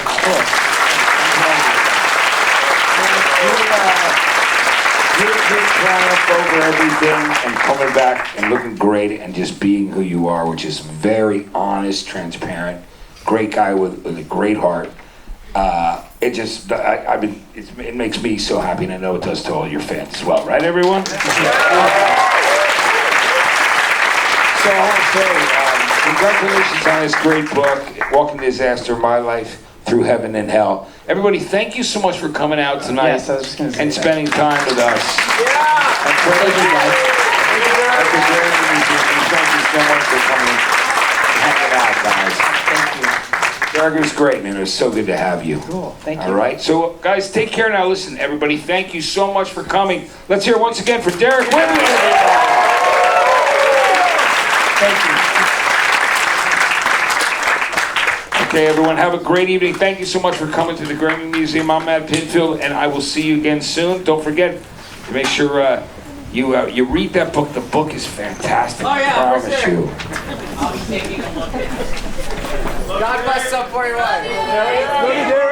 Your triumph over everything and coming back and looking great and just being who you are, which is very honest, transparent, great guy with a great heart. It makes me so happy, and I know it does to all your fans as well, right, everyone? So I want to say, congratulations on this great book, Walking Disaster, My Life Through Heaven and Hell. Everybody, thank you so much for coming out tonight Yes, I was just gonna say and that. spending time with us. Thank you, guys. Thank you so much for coming and hanging out, guys. Thank you. Deryck, it was great, man. It was so good to have you. Cool. Thank you. All right. So, guys, take care now. Listen, everybody, thank you so much for coming. Let's hear it once again for Deryck Whibley. Thank you. Okay, everyone, have a great evening. Thank you so much for coming to the Grammy Museum. I'm Matt Pinfield, and I will see you again soon. Don't forget to make sure you read that book. The book is fantastic. Oh, yeah, I for promise sure. you. I'll be taking a look at it. God bless Sub 41. What do you do?